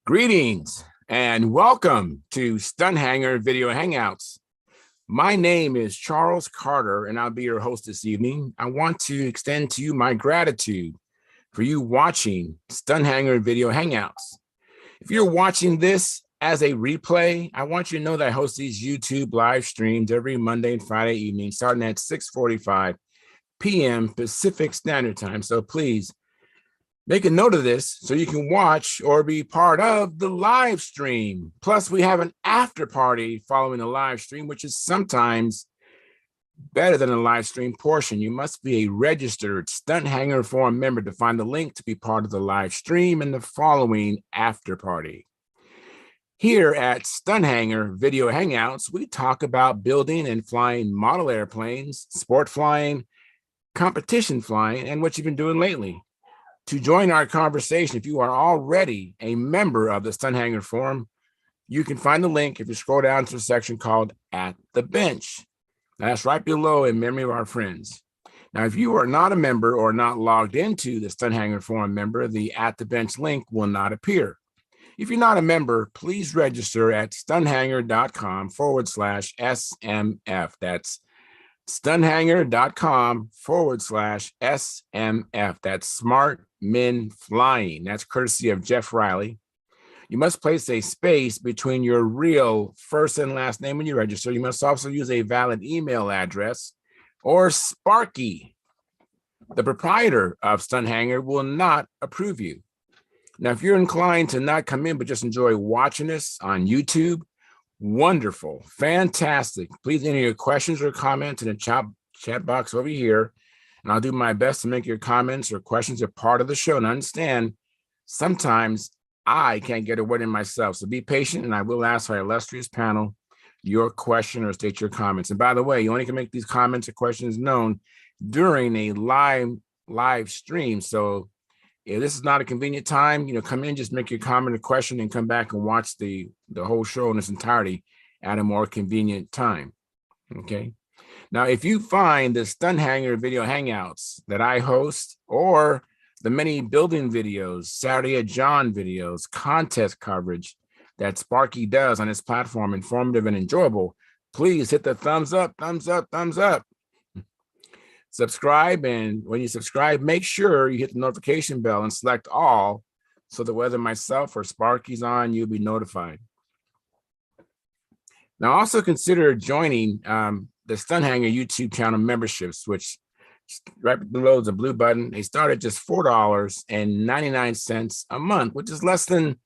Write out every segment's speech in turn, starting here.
Greetings and welcome to Stunthangar Video Hangouts. My name is Charles Carter and I'll be your host this evening. I want to extend to you my gratitude for you watching Stunthangar Video Hangouts. If you're watching this as a replay, I want you to know that I host these YouTube live streams every Monday and Friday evening starting at 6:45 p.m. Pacific Standard Time. So please make a note of this so you can watch or be part of the live stream. Plus, we have an after party following the live stream, which is sometimes better than a live stream portion. You must be a registered Stunthangar Forum member to find the link to be part of the live stream and the following after party. Here at Stunthangar Video Hangouts, we talk about building and flying model airplanes, sport flying, competition flying, and what you've been doing lately. To join our conversation, if you are already a member of the Stunthangar Forum, you can find the link if you scroll down to a section called At the Bench. That's right below in memory of our friends. Now, if you are not a member or not logged into the Stunthangar Forum member, the At the Bench link will not appear. If you're not a member, please register at stunthangar.com/SMF. That's stunthangar.com/SMF. That's Smart Men Flying. That's courtesy of Jeff Riley. You must place a space between your real first and last name when you register. You must also use a valid email address, or Sparky, the proprietor of Stunthangar, will not approve you. Now, if you're inclined to not come in but just enjoy watching us on YouTube, wonderful, fantastic. Please enter your questions or comments in the chat box over here, and I'll do my best to make your comments or questions a part of the show. And understand, sometimes I can't get a word in myself, so be patient, and I will ask our illustrious panel your question or state your comments. And by the way, you only can make these comments or questions known during a live stream. So if this is not a convenient time, come in, just make your comment or question and come back and watch the whole show in its entirety at a more convenient time. Okay. Now, if you find the Stunthangar Video Hangouts that I host, or the many building videos, Saturday at John videos, contest coverage that Sparky does on his platform, informative and enjoyable, please hit the thumbs up, thumbs up, thumbs up. Subscribe, and when you subscribe, make sure you hit the notification bell and select all so that whether myself or Sparky's on, you'll be notified. Now, also consider joining the Stunthangar YouTube channel memberships, which right below the blue button. They start at just $4.99 a month, which is less than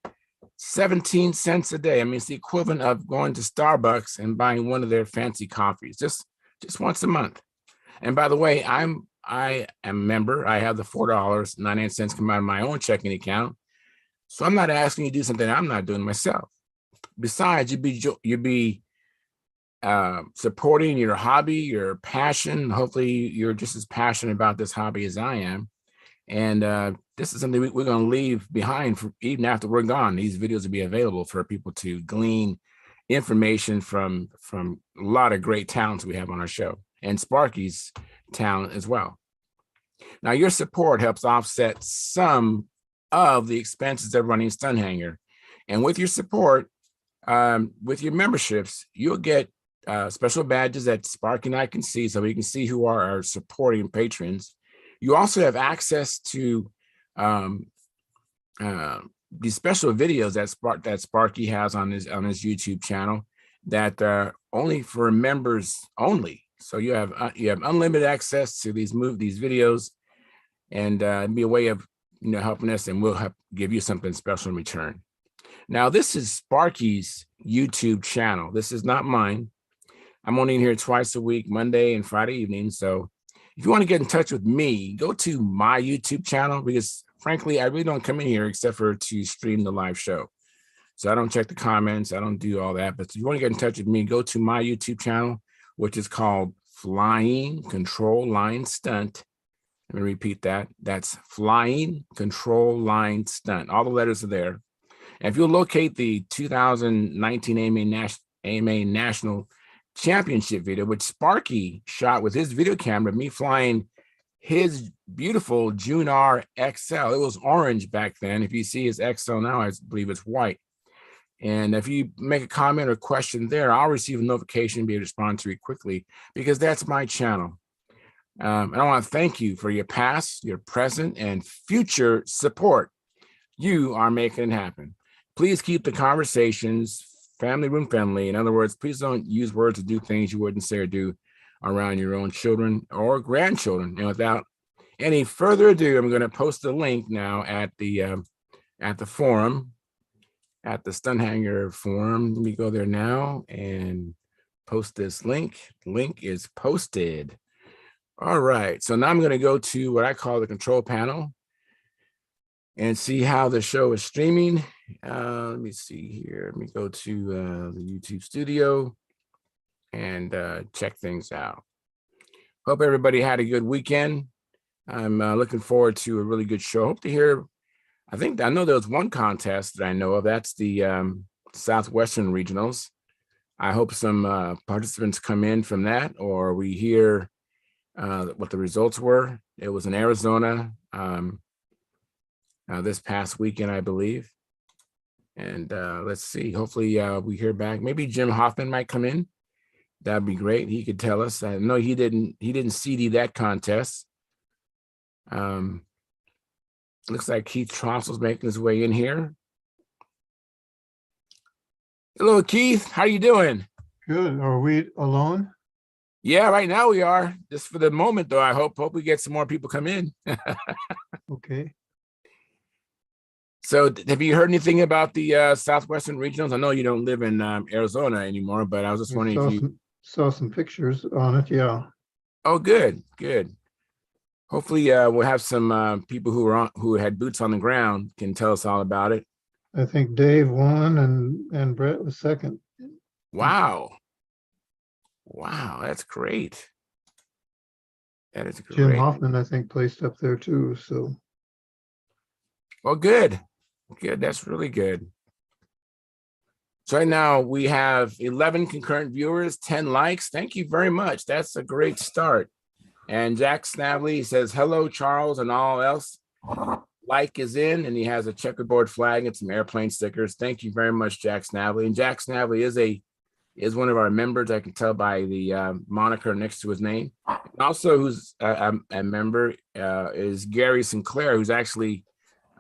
17 cents a day. I mean, it's the equivalent of going to Starbucks and buying one of their fancy coffees just once a month. And by the way, I am a member. I have the $4.99 come out of my own checking account. So I'm not asking you to do something I'm not doing myself. Besides, you'd be supporting your hobby, your passion. Hopefully you're just as passionate about this hobby as I am. And this is something we're going to leave behind even after we're gone. These videos will be available for people to glean information from a lot of great talents we have on our show, and Sparky's talent as well. Now, your support helps offset some of the expenses of running Stunthangar. And with your support, with your memberships, you'll get special badges that Sparky and I can see, so we can see who are our supporting patrons. You also have access to these special videos that Sparky has on his YouTube channel that are only for members only. So you have unlimited access to these videos, and be a way of helping us, and we'll give you something special in return. Now, this is Sparky's YouTube channel. This is not mine. I'm only in here twice a week, Monday and Friday evening. So if you want to get in touch with me, go to my YouTube channel, because frankly, I really don't come in here except for to stream the live show. So I don't check the comments. I don't do all that. But if you want to get in touch with me, go to my YouTube channel, which is called Flying Control Line Stunt. Let me repeat that. That's Flying Control Line Stunt. All the letters are there. And if you'll locate the 2019 AMA National Championship video, which Sparky shot with his video camera, me flying his beautiful June R XL. It was orange back then. If you see his XL now, I believe it's white. And if you make a comment or question there, I'll receive a notification and be able to respond to it quickly, because that's my channel. And I want to thank you for your past, your present, and future support. You are making it happen. Please keep the conversations family room friendly. In other words, please don't use words to do things you wouldn't say or do around your own children or grandchildren. And without any further ado, I'm going to post the link now at the forum, at the Stunthangar forum. Let me go there now and post this link. The link is posted. All right, so now I'm going to go to what I call the control panel and see how the show is streaming. Let me see here. Let me go to the YouTube studio and check things out. Hope everybody had a good weekend. I'm looking forward to a really good show. Hope to hear, I know there was one contest that I know of. That's the Southwestern Regionals. I hope some participants come in from that, or we hear what the results were. It was in Arizona this past weekend, I believe. And let's see, hopefully we hear back. Maybe Jim Hoffman might come in. That'd be great. He could tell us. I know he didn't CD that contest. Looks like Keith Trossel's making his way in here. Hello, Keith. How you doing? Good. Are we alone? Yeah, right now we are. Just for the moment, though. I hope we get some more people come in. Okay. So, have you heard anything about the Southwestern Regionals? I know you don't live in Arizona anymore, but I was just wondering if you saw some pictures on it. Yeah. Oh, good. Hopefully, we'll have some people who had boots on the ground can tell us all about it. I think Dave won and Brett was second. Wow, that's great. That is great. Jim Hoffman, I think, placed up there too. So, well, good. That's really good. So right now we have 11 concurrent viewers, 10 likes. Thank you very much. That's a great start. And Jack Snavely says, hello, Charles, and all else. Like is in, and he has a checkerboard flag and some airplane stickers. Thank you very much, Jack Snavely. And Jack Snavely is one of our members. I can tell by the moniker next to his name. And also, who's a member is Gary Sinclair, who's actually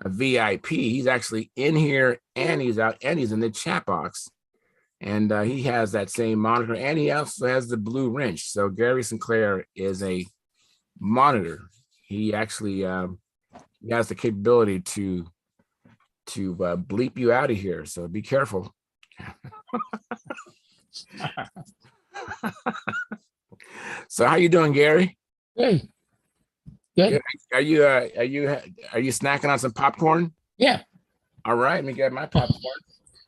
a VIP. He's actually in here, and he's out, and he's in the chat box. And he has that same moniker, and he also has the blue wrench. So Gary Sinclair is a monitor. He actually he has the capability to bleep you out of here. So be careful. So how you doing, Gary? Good. Good. Are you snacking on some popcorn? Yeah. All right, let me get my popcorn.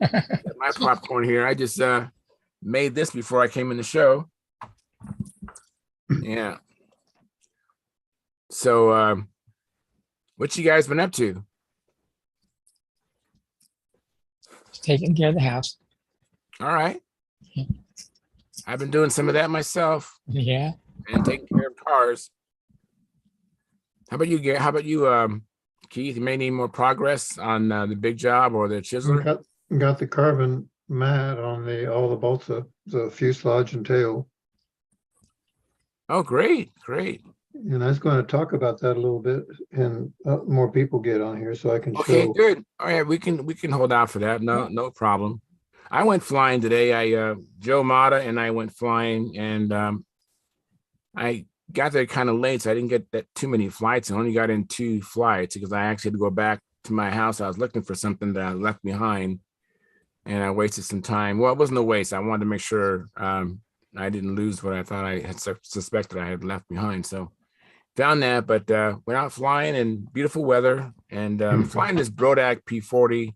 Get my popcorn here. I just made this before I came in the show. Yeah. So what you guys been up to? Taking care of the house. All right. I've been doing some of that myself. Yeah. And taking care of cars. How about you, Gary? How about you, Keith? You may need more progress on the big job or the chiseler. Got the carbon mat on all the bolts of the fuselage and tail. Oh, great. And I was going to talk about that a little bit, and more people get on here so I can Okay, show. good. All right, we can hold out for that. No problem. I went flying today. Joe Mata and I went flying, and I got there kind of late, so I didn't get that too many flights. I only got in 2 flights because I actually had to go back to my house. I was looking for something that I left behind, and I wasted some time. Well, it wasn't a waste. I wanted to make sure I didn't lose what I thought I had suspected I had left behind. So found that, but went out flying in beautiful weather, and flying this Brodak P40.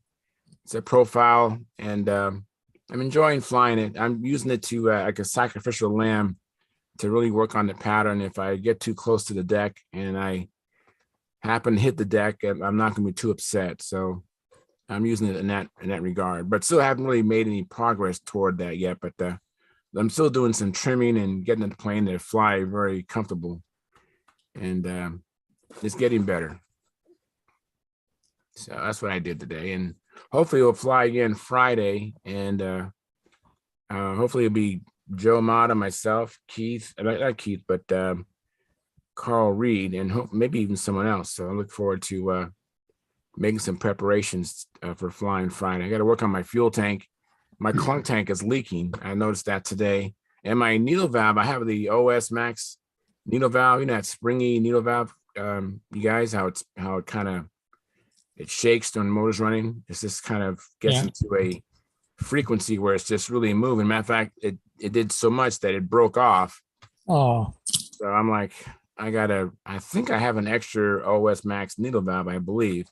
It's a profile, and I'm enjoying flying it. I'm using it to like a sacrificial lamb to really work on the pattern. If I get too close to the deck and I happen to hit the deck, I'm not going to be too upset. So I'm using it in that regard, but still haven't really made any progress toward that yet. But I'm still doing some trimming and getting the plane to fly very comfortable. and it's getting better. So that's what I did today, and hopefully we'll fly again Friday, and hopefully it'll be Joe Mata, myself, Keith, not Keith, but Carl Reed, and maybe even someone else. So I look forward to making some preparations for flying Friday. I got to work on my fuel tank. My clunk tank is leaking. I noticed that today. And my needle valve, I have the OS Max needle valve, that springy needle valve. You guys, how it kind of it shakes when the motor's running. It's just kind of gets into a frequency where it's just really moving. Matter of fact, it did so much that it broke off. Oh, So I'm like, I think I have an extra OS Max needle valve, I believe.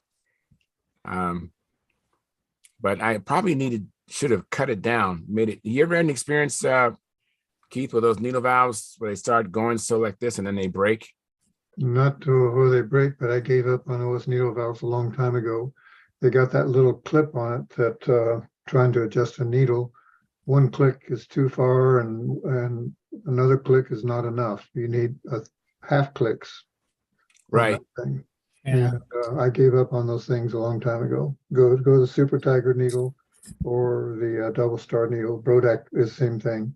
But I probably should have cut it down, made it. You ever had an experience, Keith, with those needle valves where they start going so like this and then they break? Not to where they break, but I gave up on those needle valves a long time ago. They got that little clip on it that trying to adjust a needle, one click is too far and another click is not enough. You need half clicks. Right. Thing. yeah. And I gave up on those things a long time ago. Go the Super Tiger needle or the Double Star needle. Brodak is the same thing.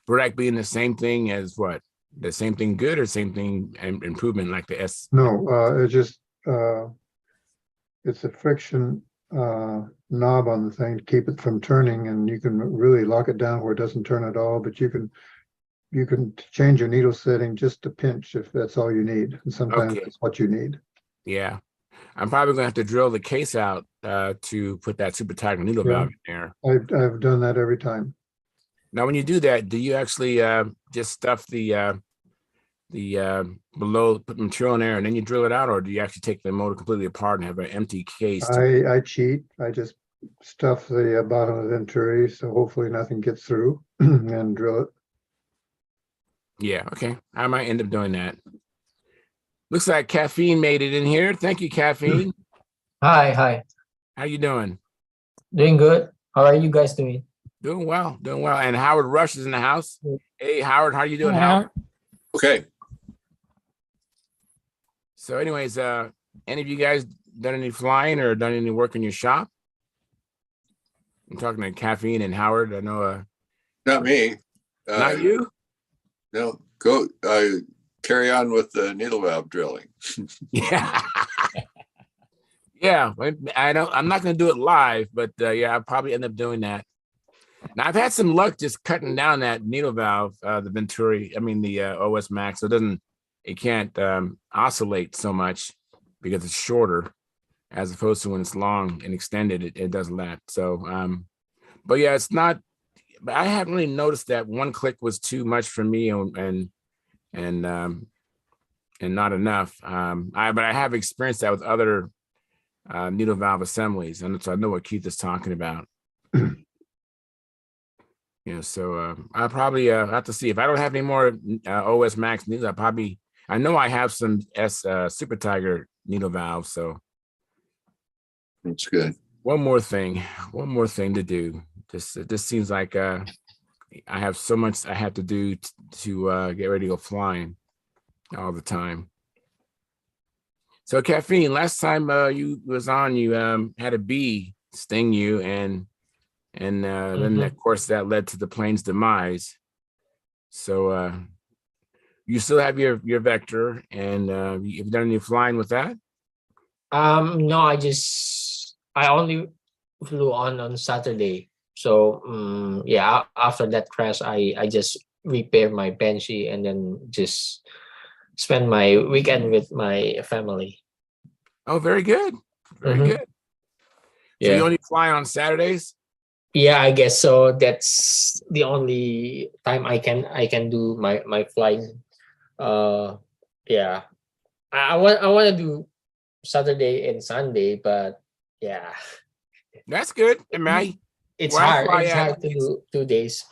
Brodak being the same thing as what? The same thing good or same thing improvement like the S? No, it's just it's a friction knob on the thing to keep it from turning, and you can really lock it down where it doesn't turn at all, but you can change your needle setting just a pinch if that's all you need. And sometimes that's what you need. Yeah. I'm probably gonna have to drill the case out to put that Super Tiger needle valve in there. I've done that every time. Now, when you do that, do you actually just stuff the below, put material in there, and then you drill it out, or do you actually take the motor completely apart and have an empty case? I cheat. I just stuff the bottom of the venturi, so hopefully nothing gets through, and drill it. Yeah, okay. I might end up doing that. Looks like Caffeine made it in here. Thank you, Caffeine. Hi. How you doing? Doing good. How are you guys doing? Doing well. And Howard Rush is in the house. Hey, Howard, how you doing, Hi, Howard? Okay. So anyways, any of you guys done any flying or done any work in your shop? I'm talking to Caffeine and Howard. I know Not me. not you? No, go carry on with the needle valve drilling. Yeah. Yeah, I'm not going to do it live, but yeah, I'll probably end up doing that. Now I've had some luck just cutting down that needle valve, the Venturi, the OS Max, so it can't oscillate so much because it's shorter as opposed to when it's long and extended, it does that. So, but yeah, it's not, but I haven't really noticed that one click was too much for me and not enough. But I have experienced that with other needle valve assemblies, and so I know what Keith is talking about. So I probably have to see if I don't have any more OS Max needles. I know I have some Super Tiger needle valves. So That's good. one more thing to do. This seems like I have so much I have to do to get ready to go flying all the time. So Caffeine, last time you was on, you had a bee sting you, and then of course that led to the plane's demise. So you still have your vector, and you've done any flying with that? No, I only flew on Saturday. So yeah, after that crash, I just repaired my Banshee and then just spend my weekend with my family. Oh, very good. Very good. So Yeah. you only fly on Saturdays? Yeah, I guess so. That's the only time I can do my flying. Yeah. I want to do Saturday and Sunday, but yeah. That's good. It's hard to do 2 days.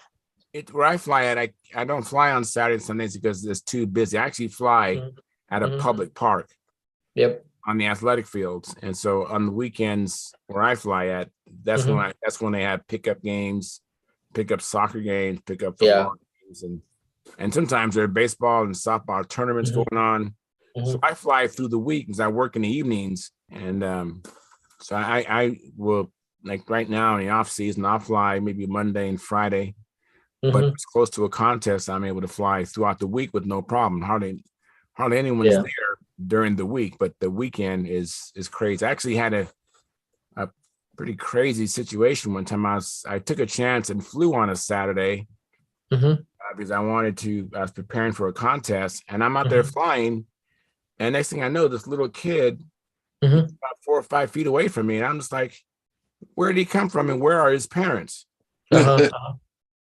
Where I fly at, I don't fly on Saturdays and Sundays because it's too busy. I actually fly at a public park. Yep. On the athletic fields, and so on the weekends where I fly at, that's when they have pickup games, pickup soccer games, pickup football games, And sometimes there are baseball and softball tournaments Mhm. going on. So I fly through the week because I work in the evenings. And so I will, like right now in the off season, I'll fly maybe Monday and Friday. But Mhm. it's close to a contest, I'm able to fly throughout the week with no problem. Hardly anyone's Yeah. there during the week, but the weekend is crazy. I actually had a pretty crazy situation one time. I took a chance and flew on a Saturday Mhm. because I was preparing for a contest, and I'm out there Mhm. flying, and next thing I know, this little kid Mhm. about 4 or 5 feet away from me, and I'm just like, where did he come from, and where are his parents?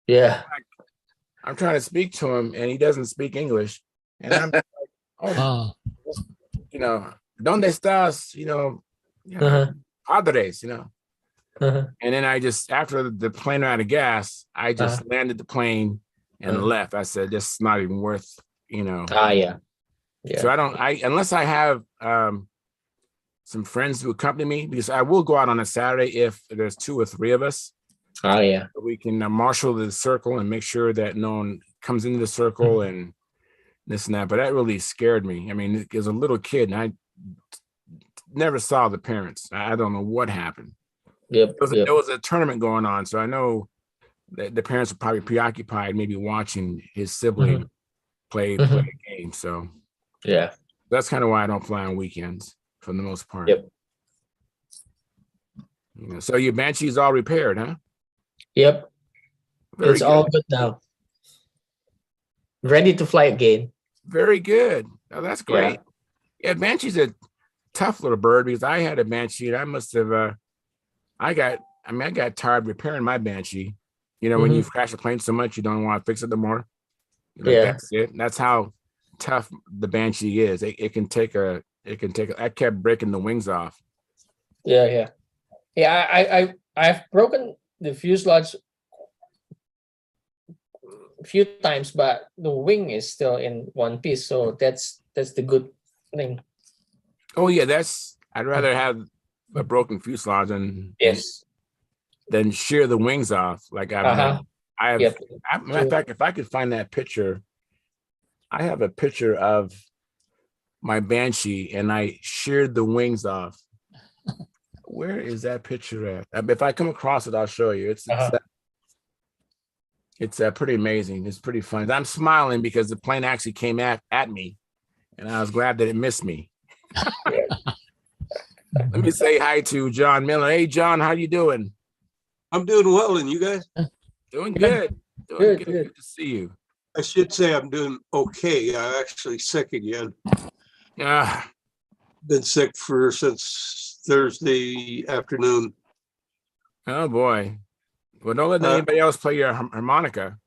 Yeah. I'm trying to speak to him, and he doesn't speak English, and I'm like, oh, Oh, ¿dónde estás? Uh-huh. Padres, Uh-huh. And then I just, after the plane ran out of gas, I just landed the plane and left. I said, this is not even worth. Yeah. So Yeah. unless I have some friends who accompany me, because I will go out on a Saturday if there's 2 or 3 of us. Yeah. We can marshal the circle and make sure that no one comes into the circle and this and that. But that really scared me. I mean, as a little kid, and I never saw the parents. I don't know what happened. Yep. There was a tournament going on, so I know that the parents were probably preoccupied, maybe watching his sibling play a game. So Yeah. that's kind of why I don't fly on weekends for the most part. Yep. So your Banshee's all repaired, huh? Yep. Very It's good. all good now. Ready to fly again. Very good. Oh, that's great. Yeah. Yeah, Banshee's a tough little bird because I had a Banshee. And I must have. I got tired repairing my Banshee. When you crash a plane so much, you don't want to fix it no more. That's it. That's how tough the Banshee is. It can take I kept breaking the wings off. Yeah. I've broken the fuselage a few times, but the wing is still in one piece. So that's the good thing. Oh yeah, I'd rather have a broken fuselage than shear the wings off. Like matter of fact, if I could find that picture, I have a picture of my Banshee and I sheared the wings off. Where is that picture at? If I come across it, I'll show you. It's pretty amazing. It's pretty fun. I'm smiling because the plane actually came at me, and I was glad that it missed me. Let me say hi to John Miller. Hey, John, how you doing? I'm doing well, and you guys? Doing good. Good. Good to see you. I should say I'm doing okay. I'm actually sick again. Been sick since Thursday afternoon. Oh boy. Well, don't let anybody else play your harmonica.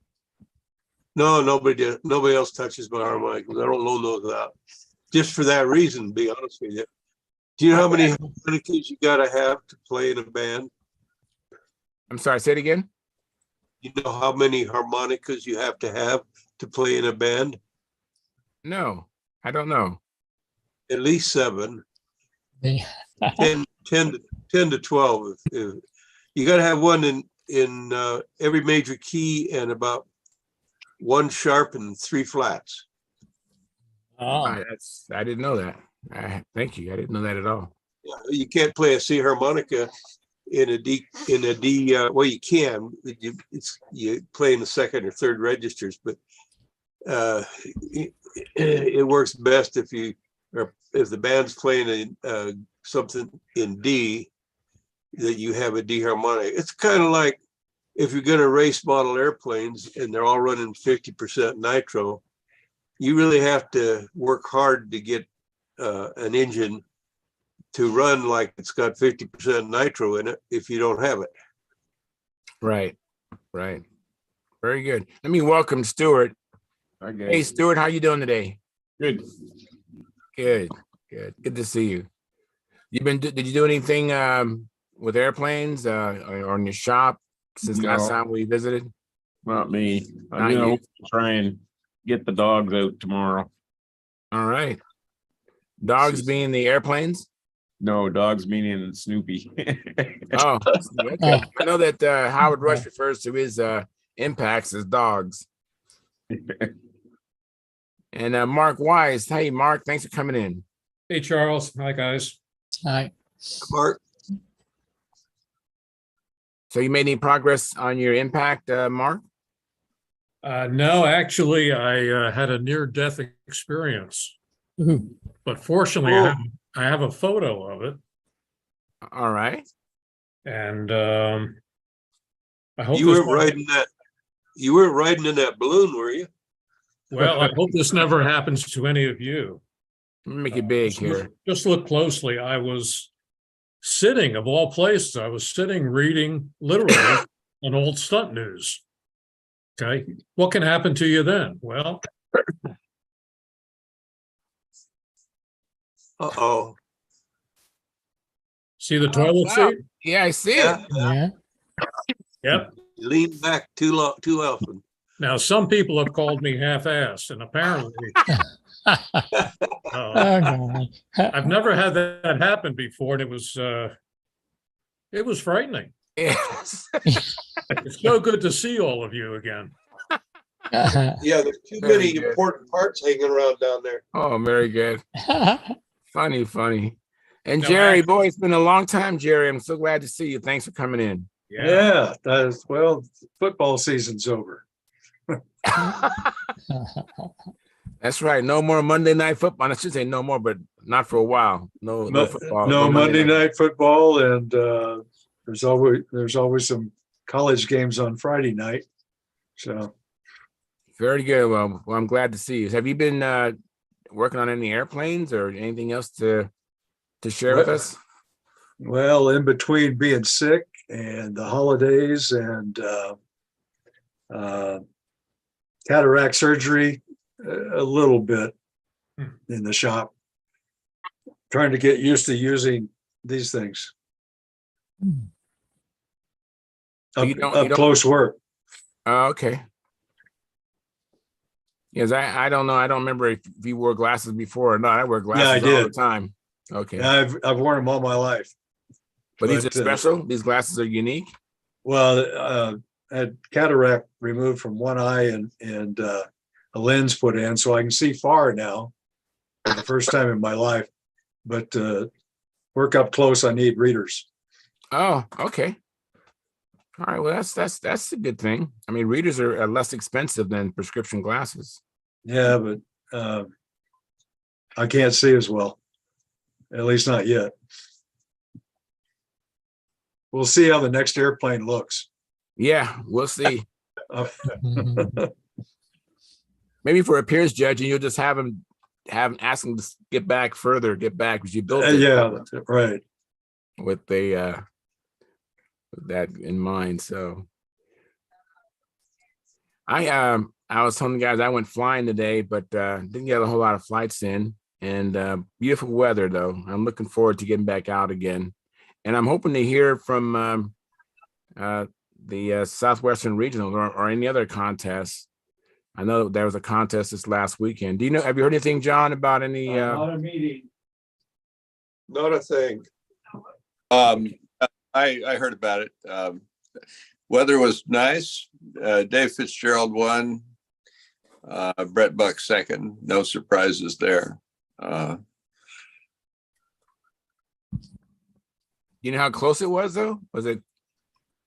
No, nobody did. Nobody else touches my harmonica. I don't know that. Just for that reason, to be honest with you. Do you know how many harmonicas you gotta have to play in a band? I'm sorry, say it again. You know how many harmonicas you have to play in a band? No, I don't know. At least 7. Yeah. 10 to 12. You got to have one in every major key and about 1 sharp and 3 flats. Oh, I didn't know that. Thank you. I didn't know that at all. Yeah, you can't play a C harmonica in a D. Well, you can. You play in the second or third registers, but it works best if the band's playing something in D, that you have a D harmonic. It's kind of like if you're going to race model airplanes and they're all running 50% nitro, you really have to work hard to get an engine to run like it's got 50% nitro in it if you don't have it. Right. Very good. Let me welcome Stuart. Okay. Hey, Stuart, how you doing today? Good. Good to see you. Did you do anything with airplanes or in your shop since last time we visited? Not me. I'm gonna try and get the dogs out tomorrow. All right. Dogs being the airplanes? No, dogs meaning Snoopy. Oh, okay. I know that Howard Rush refers to his impacts as dogs. And Mark Wise. Hey, Mark, thanks for coming in. Hey, Charles. Hi, guys. Hi. Mark, So you made any progress on your impact, Mark? No, actually, I had a near-death experience, Ooh. but fortunately, I have a photo of it, All right. and I hope you this. weren't riding that. You weren't riding in that balloon, were you? Well, I hope this never happens to any of you. Let me make it big here. Just look closely. I was sitting, of all places, I was sitting reading literally an old stunt news. Okay, what can happen to you then? Well, Uh-oh. see the toilet wow. seat? Yeah, I see Yeah. it. Yeah. Yep. You lean back too often. Now, some people have called me half-assed, and apparently, Oh, God. I've never had that happen before, and it was frightening. Yes. It's so good to see all of you again. Yeah, there's too Very many good. important parts hanging around down there. Oh, very good. Funny, funny. And No, Jerry, boy, it's been a long time, Jerry. I'm so glad to see you. Thanks for coming in. Yeah. That is, well, football season's over. That's right. No more Monday night football. I should say no more, but not for a while. No football. No Monday night football, and there's always some college games on Friday night. So Very good. Well, I'm glad to see you. Have you been working on any airplanes or anything else to share with us? well, in between being sick and the holidays and cataract surgery, a little bit in the shop, trying to get used to using these things. You don't- Up close work. Oh, okay. Yes, I don't know. I don't remember if you wore glasses before or not. I wear glasses I all the did. time. Okay. Yeah, I've worn them all my life. But these are but, special. These glasses are unique. Well, I had cataract removed from one eye and a lens put in, so I can see far now for the first time in my life. But work up close, I need readers. Oh, okay. All right. Well, that's a good thing. I mean, readers are less expensive than prescription glasses. Yeah, but I can't see as well, at least not yet. We'll see how the next airplane looks. Yeah, we'll see. Mhm. Maybe for appearance judging, you'll just have him ask him to get back because you built it. Yeah, right. With the with that in mind. So I was telling the guys I went flying today, but didn't get a whole lot of flights in. And beautiful weather though. I'm looking forward to getting back out again. And I'm hoping to hear from the Southwestern Regional or any other contests. I know there was a contest this last weekend. Have you heard anything, John, about any? Not a meeting. Not a thing. I heard about it. Weather was nice. Dave Fitzgerald won. Brett Buck second. No surprises there. You know how close it was though? Was it?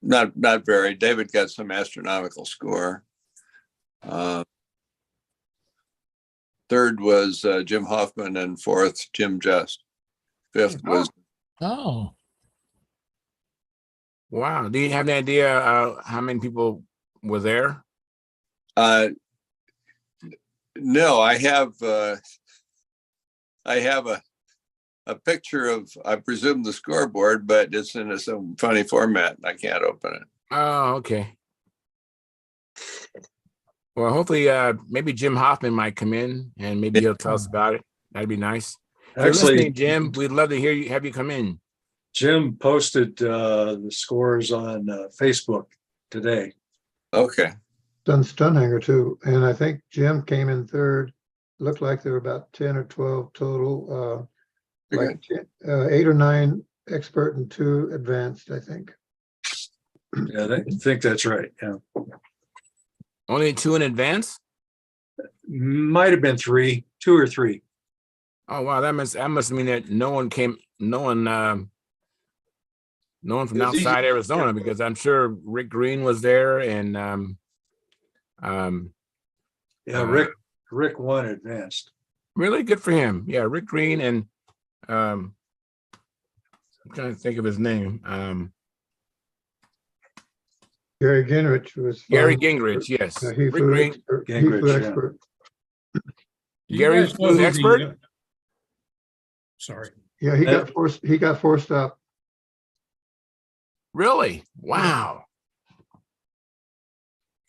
Not very. David got some astronomical score. Third was Jim Hoffman, and fourth Jim Just. Fifth was Oh, Wow. Do you have any idea how many people were there? no. I have a picture of, I presume, the scoreboard, but it's in some funny format. I can't open it. Oh, okay. Well, hopefully, maybe Jim Hoffman might come in and maybe he'll tell us about it. That'd be nice. If you're Actually, listening, Jim, we'd love to have you come in. Jim posted the scores on Facebook today. Okay. Done Stunthanger too, and I think Jim came in third. Looked like there were about 10 or 12 total. Okay. 8 or 9 expert and 2 advanced, I think. Yeah, I think that's right. Yeah. Only 2 in advance? Might have been 3, 2 or 3. Oh wow, that must mean that no one from It's easy. outside Arizona, because I'm sure Rick Green was there, and Yeah, Rick won advanced. really good for him. Yeah, Rick Green, and I'm trying to think of his name. Gary Gingrich was. Gary flying- Gingrich, yes. He Rick flew Green, expert. He Gingrich, flew yeah. expert. Do you Gary guys know flew who expert? Sorry. Yeah, he got forced. He got forced up. Really? Wow.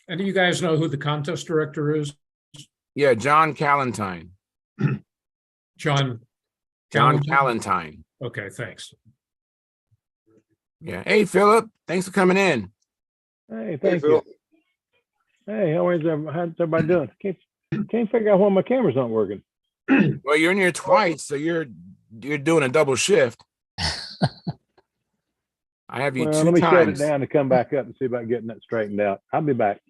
And do you guys know who the contest director is? Yeah, John Callentine. John John Callentine? Callentine. Okay, thanks. Yeah. Hey, Philip. Thanks for coming in. Hey, Hey, thank Phil. you. Hey, how's everybody doing? Can't figure out why my camera's not working. Well, you're in here twice, so you're doing a double shift. I have you Well, 2 let me shut it times. down and come back up and see about getting that straightened out. I'll be back.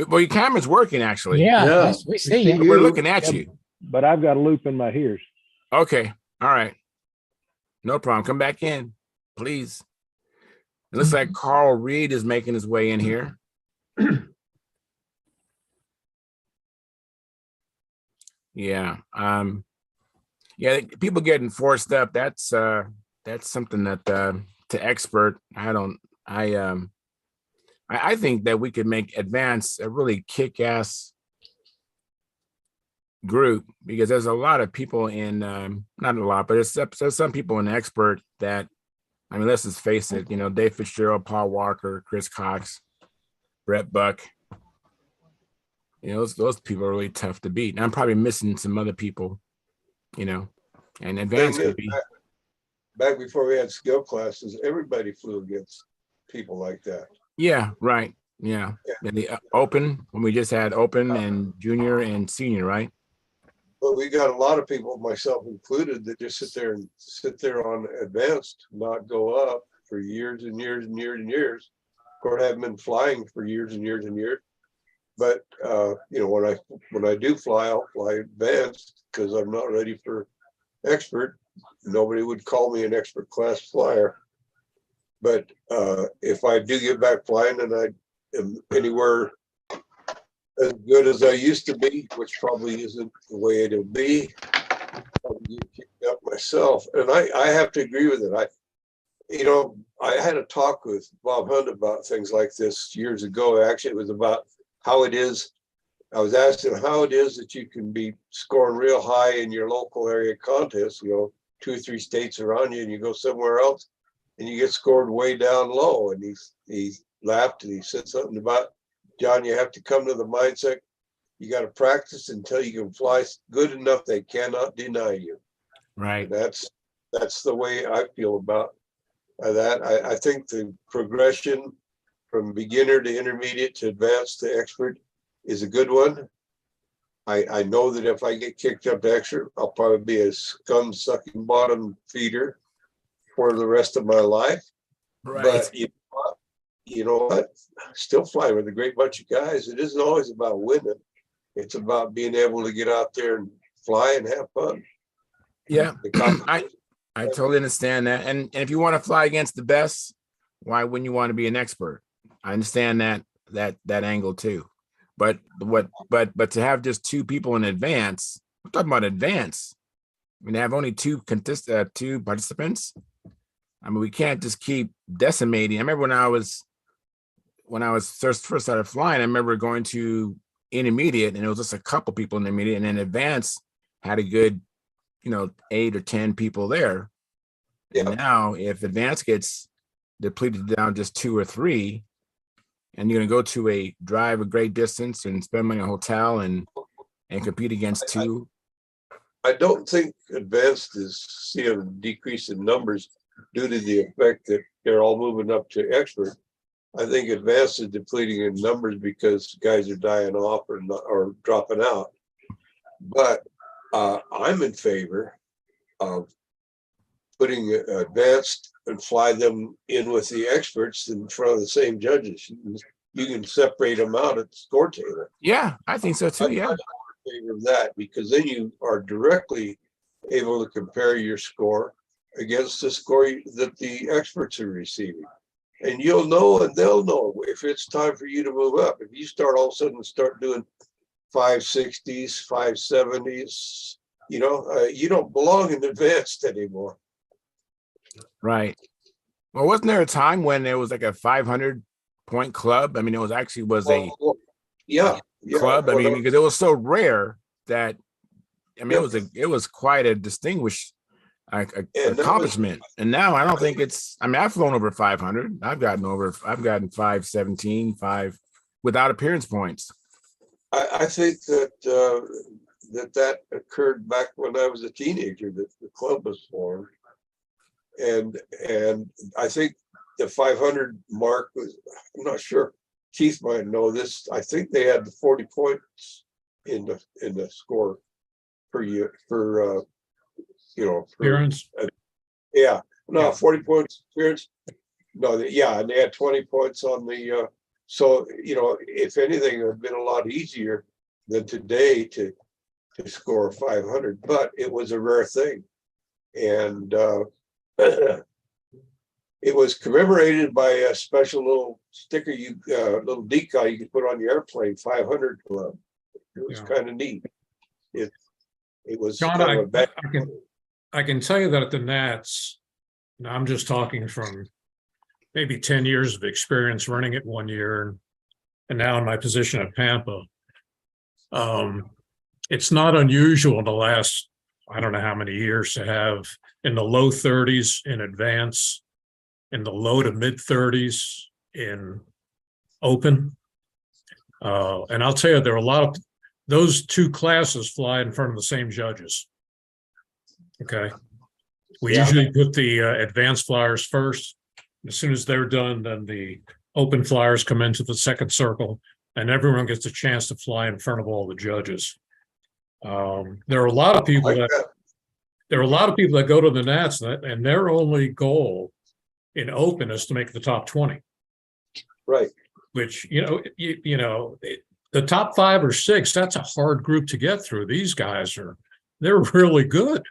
Well, your camera's working actually. Yeah, Yeah. yes, we see you. We're looking at you. But I've got a loop in my ears. Okay. All right. No problem. Come back in, please. It looks like Carl Reed is making his way in here. Yeah. Yeah, people getting forced up. That's something that to expert. I think that we could make Advance a really kick-ass group, because there's a lot of people in not a lot, but there's some people in expert that, I mean, let's just face it, Dave Fitzgerald, Paul Walker, Chris Cox, Brett Buck. Those people are really tough to beat. And I'm probably missing some other people, and Advance could be. Back before we had skill classes, everybody flew against people like that. Yeah, right. Yeah. And the open, when we just had open and junior and senior, right? But we got a lot of people, myself included, that just sit there on advanced, not go up for years and years and years and years. Of course, I haven't been flying for years and years and years. But when I do fly, I'll fly advanced because I'm not ready for expert. Nobody would call me an expert class flyer. But if I do get back flying and I am anywhere as good as I used to be, which probably isn't the way it'll be, I'll get kicked up myself. And I have to agree with it. I had a talk with Bob Hunt about things like this years ago. Actually, it was about how it is. I was asking how it is that you can be scoring real high in your local area contest, 2 or 3 states around you, and you go somewhere else and you get scored way down low. And he laughed and he said something about, John, you have to come to the mindset. You got to practice until you can fly good enough they cannot deny you. Right. And that's the way I feel about that. I think the progression from beginner to intermediate to advanced to expert is a good one. I know that if I get kicked up to expert, I'll probably be a scum sucking bottom feeder for the rest of my life. Right. But you know what? Still flying with a great bunch of guys. It isn't always about winning. It's about being able to get out there and fly and have fun. Yeah, I totally understand that. And if you want to fly against the best, why wouldn't you want to be an expert? I understand that angle too. But to have just 2 people in advance, we're talking about advance. I mean, to have only 2 participants. I mean, we can't just keep decimating. I remember when I was first started flying, I remember going to intermediate, and it was just a couple people in intermediate, and then advance had a good, 8 or 10 people there. Yeah. And now if advance gets depleted down just 2 or 3, and you're going to go to drive a great distance and spend money on a hotel and compete against 2. I don't think advanced is seeing a decrease in numbers due to the effect that they're all moving up to expert. I think advanced is depleting in numbers because guys are dying off or dropping out. But I'm in favor of putting advanced and fly them in with the experts in front of the same judges. You can separate them out at the score table. Yeah, I think so too. Yeah. favor of that, because then you are directly able to compare your score against the score that the experts are receiving. And you'll know, and they'll know if it's time for you to move up. If you start all of a sudden start doing 560s, 570s, you don't belong in advanced anymore. Right. Well, wasn't there a time when there was like a 500-point club? I mean, it was actually Yeah. club. I mean, because it was so rare that, I mean, Yeah. it was quite a distinguished And accomplishment. And now I don't think it's, I mean, I've flown over 500. I've gotten 517, 5 without appearance points. I think that occurred back when I was a teenager, that the club was formed. And I think the 500 mark was, I'm not sure, Keith might know this. I think they had the 40 points in the score per year for Appearance. Yeah, no, 40 points appearance. No, and they had 20 points on the so if anything, it would have been a lot easier than today to score 500, but it was a rare thing. And it was commemorated by a special little sticker, little decal you could put on your airplane, 500 Club. It was kind of neat. It was John, kind of a bad. I can tell you that at the Nats, and I'm just talking from maybe 10 years of experience running it 1 year, and now in my position at Pampa. It's not unusual in the last, I don't know how many years, to have in the low 30s in advance, in the low to mid 30s in open. And I'll tell you, there are a lot of those two classes fly in front of the same judges. Okay. We usually put the advanced flyers first. As soon as they're done, then the open flyers come into the second circle, and everyone gets a chance to fly in front of all the judges. There are a lot of people that go to the Nats, and their only goal in open is to make the top 20. Right. Which, the top 5 or 6, that's a hard group to get through. These guys they're really good.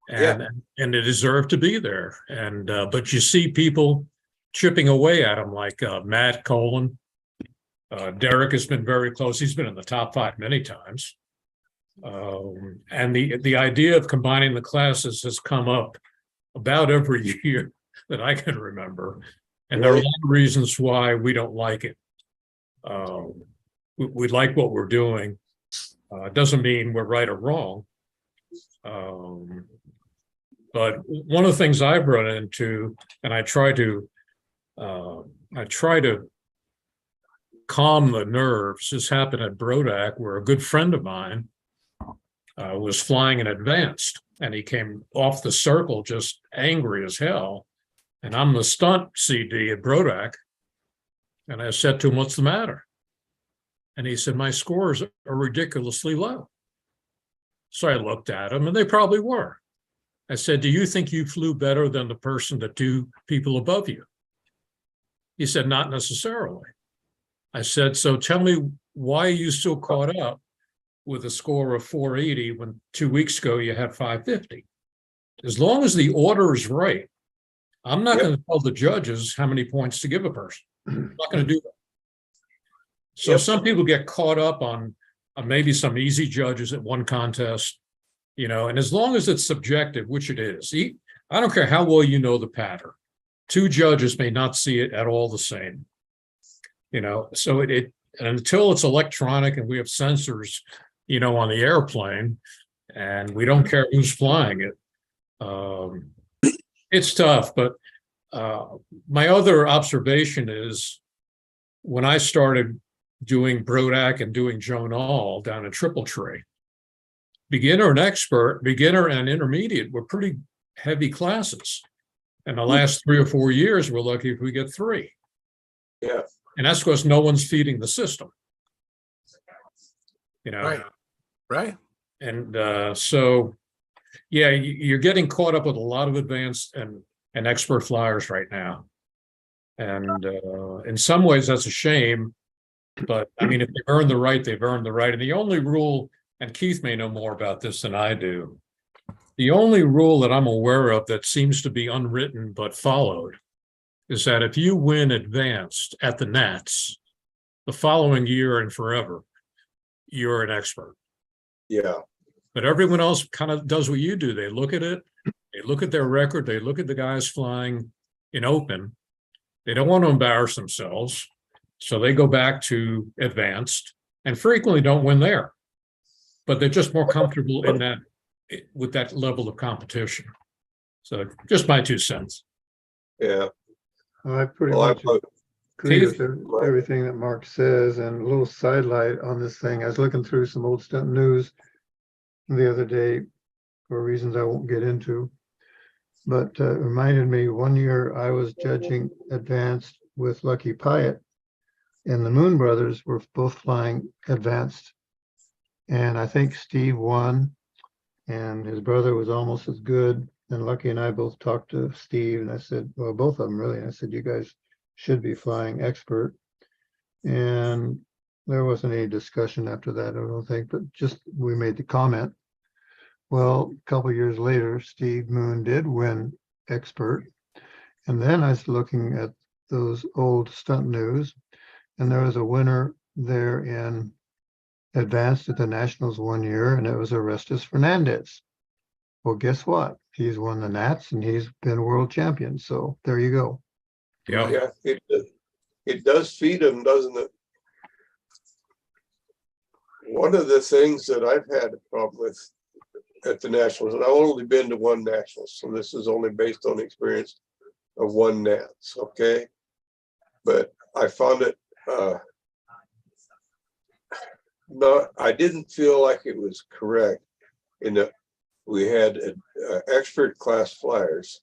And they deserve to be there. And but you see people chipping away at them, like Matt Colin. Derek has been very close. He's been in the top 5 many times. And the idea of combining the classes has come up about every year that I can remember. And there are a lot of reasons why we don't like it. We like what we're doing. It doesn't mean we're right or wrong. But one of the things I've run into, and I try to calm the nerves. This happened at Brodak, where a good friend of mine was flying in advanced, and he came off the circle just angry as hell. And I'm the stunt CD at Brodak, and I said to him, "What's the matter?" And he said, "My scores are ridiculously low." So I looked at him, and they probably were. I said, "Do you think you flew better than the person, the 2 people above you?" He said, "Not necessarily." I said, "So tell me, why are you so caught up with a score of 480 when 2 weeks ago you had 550? As long as the order is right, I'm not going to tell the judges how many points to give a person. I'm not going to do that." So some people get caught up on maybe some easy judges at one contest, and as long as it's subjective, which it is, I don't care how well you know the pattern. 2 judges may not see it at all the same. So and until it's electronic and we have sensors, on the airplane, and we don't care who's flying it, it's tough. But my other observation is, when I started doing Brodak and doing Jonal down in Triple Tree, beginner and expert, beginner and intermediate were pretty heavy classes. In the last 3 or 4 years, we're lucky if we get 3. Yeah. And that's because no one's feeding the system. Right. And so, you're getting caught up with a lot of advanced and expert flyers right now. And in some ways, that's a shame. But I mean, if they've earned the right, they've earned the right. And the only rule and Keith may know more about this than I do. The only rule that I'm aware of that seems to be unwritten but followed is that if you win advanced at the Nats, the following year and forever, you're an expert. Yeah. But everyone else kind of does what you do. They look at it, they look at their record, they look at the guys flying in open. They don't want to embarrass themselves. So they go back to advanced and frequently don't win there. But they're just more comfortable in that with that level of competition. So just my 2 cents. Yeah. I pretty Well, much agree with everything that Mark says. And a little sidelight on this thing. I was looking through some old stunt news the other day for reasons I won't get into, but it reminded me one year I was judging advanced with Lucky Pyatt, and the Moon Brothers were both flying advanced. And I think Steve won, and his brother was almost as good. And Lucky and I both talked to Steve, and I said, well, both of them really. And I said, you guys should be flying expert. And there wasn't any discussion after that, I don't think, but just we made the comment. Well, a couple of years later, Steve Moon did win expert. And then I was looking at those old stunt news, and there was a winner there in advanced at the Nationals one year, and it was Orestes Fernandez. Well, guess what? He's won the Nats and he's been world champion. So there you go. Yeah. Yeah, it does feed them, doesn't it? One of the things that I've had a problem with at the Nationals, and I've only been to one Nationals, so this is only based on experience of one Nats, okay? But I found it I didn't feel like it was correct in that we had expert class flyers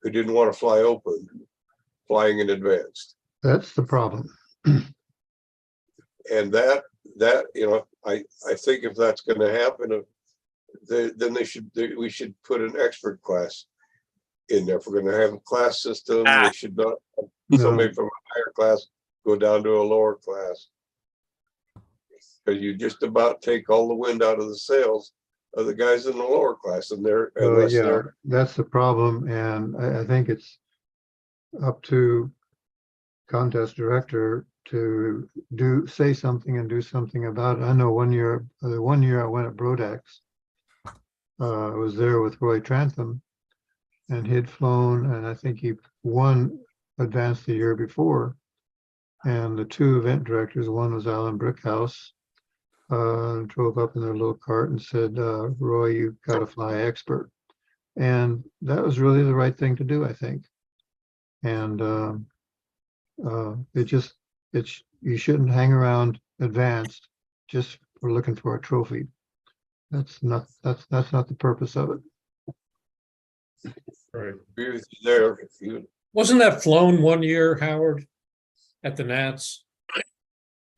who didn't want to fly open, flying in advanced. That's the problem. And that I think if that's going to happen, then we should put an expert class in there. If we're going to have a class system, we should not have somebody from a higher class go down to a lower class, because you just about take all the wind out of the sails of the guys in the lower class, and that's the problem. And I think it's up to contest director to say something and do something about it. I know one year I went at Brodax. I was there with Roy Trantham, and he'd flown, and I think he won advanced the year before. And the two event directors, one was Alan Brickhouse, drove up in their little cart and said, Roy, you've got to fly expert. And that was really the right thing to do, I think. And you shouldn't hang around advanced just for looking for a trophy. That's not the purpose of it. Right. Agree with you there. Wasn't that flown one year, Howard, at the Nats?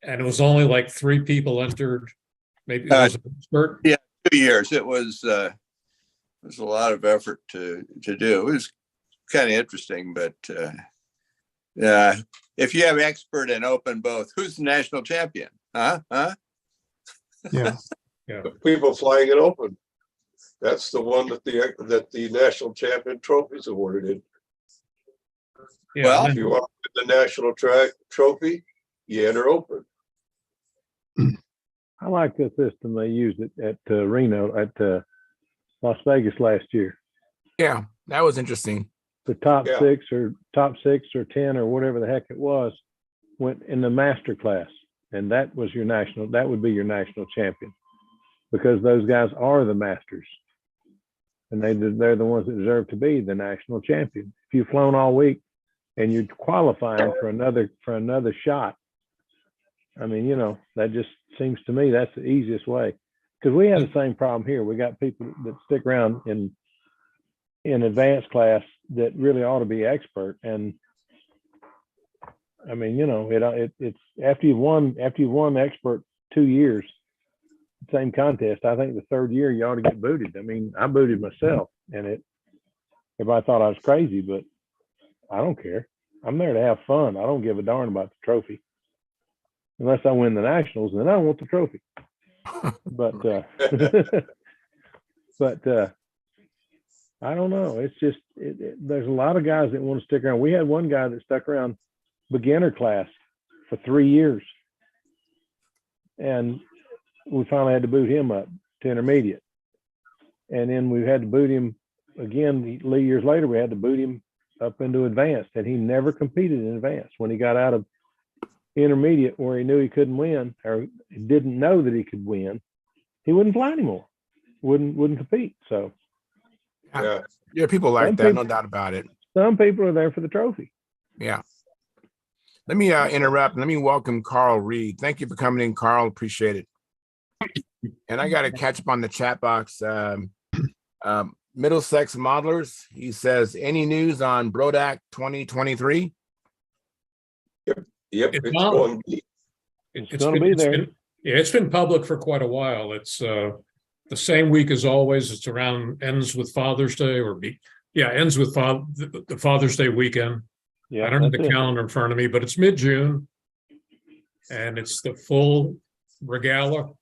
And it was only like 3 people entered. Maybe it was an expert. Yeah, 2 years. It was a lot of effort to do. It was kind of interesting, but if you have expert and open both, who's the national champion? Huh? Yeah. Yeah. People flying it open. That's the one that the national champion trophy is awarded in. Yeah, Well, if you want the national trophy, you enter open. I like the system they used at Reno, at Las Vegas last year. Yeah, that was interesting. The top 6 or 10 or whatever the heck it was went in the master class, and that would be your national champion, because those guys are the masters, and they're the ones that deserve to be the national champion. If you've flown all week and you're qualifying for another shot, I mean, that just seems to me that's the easiest way, because we have the same problem here. We got people that stick around in advanced class that really ought to be expert. And I mean, it's after you've won expert 2 years, same contest, I think the 3rd year you ought to get booted. I mean, I booted myself, and everybody thought I was crazy, but I don't care. I'm there to have fun. I don't give a darn about the trophy. Unless I win the Nationals, then I want the trophy. But but I don't know. It's just there's a lot of guys that want to stick around. We had one guy that stuck around beginner class for 3 years, and we finally had to boot him up to intermediate, and then we had to boot him again years later. We had to boot him up into advanced, and he never competed in advanced. When he got out of intermediate, where he knew he couldn't win, or didn't know that he could win, he wouldn't fly anymore. Wouldn't compete. So yeah, people like some that, no people- doubt about it. Some people are there for the trophy. Yeah. Let me interrupt. Let me welcome Carl Reed. Thank you for coming in, Carl. Appreciate it. And I got to catch up on the chat box. Middlesex Modelers, he says, any news on Brodak 2023? Yep, It's it's on. going to be. It's gonna be there. It's been public for quite a while. It's the same week as always. It's around ends with Father's Day ends with the Father's Day weekend. Yeah, I don't have the that's it. calendar in front of me, but it's mid-June. And it's the full regala.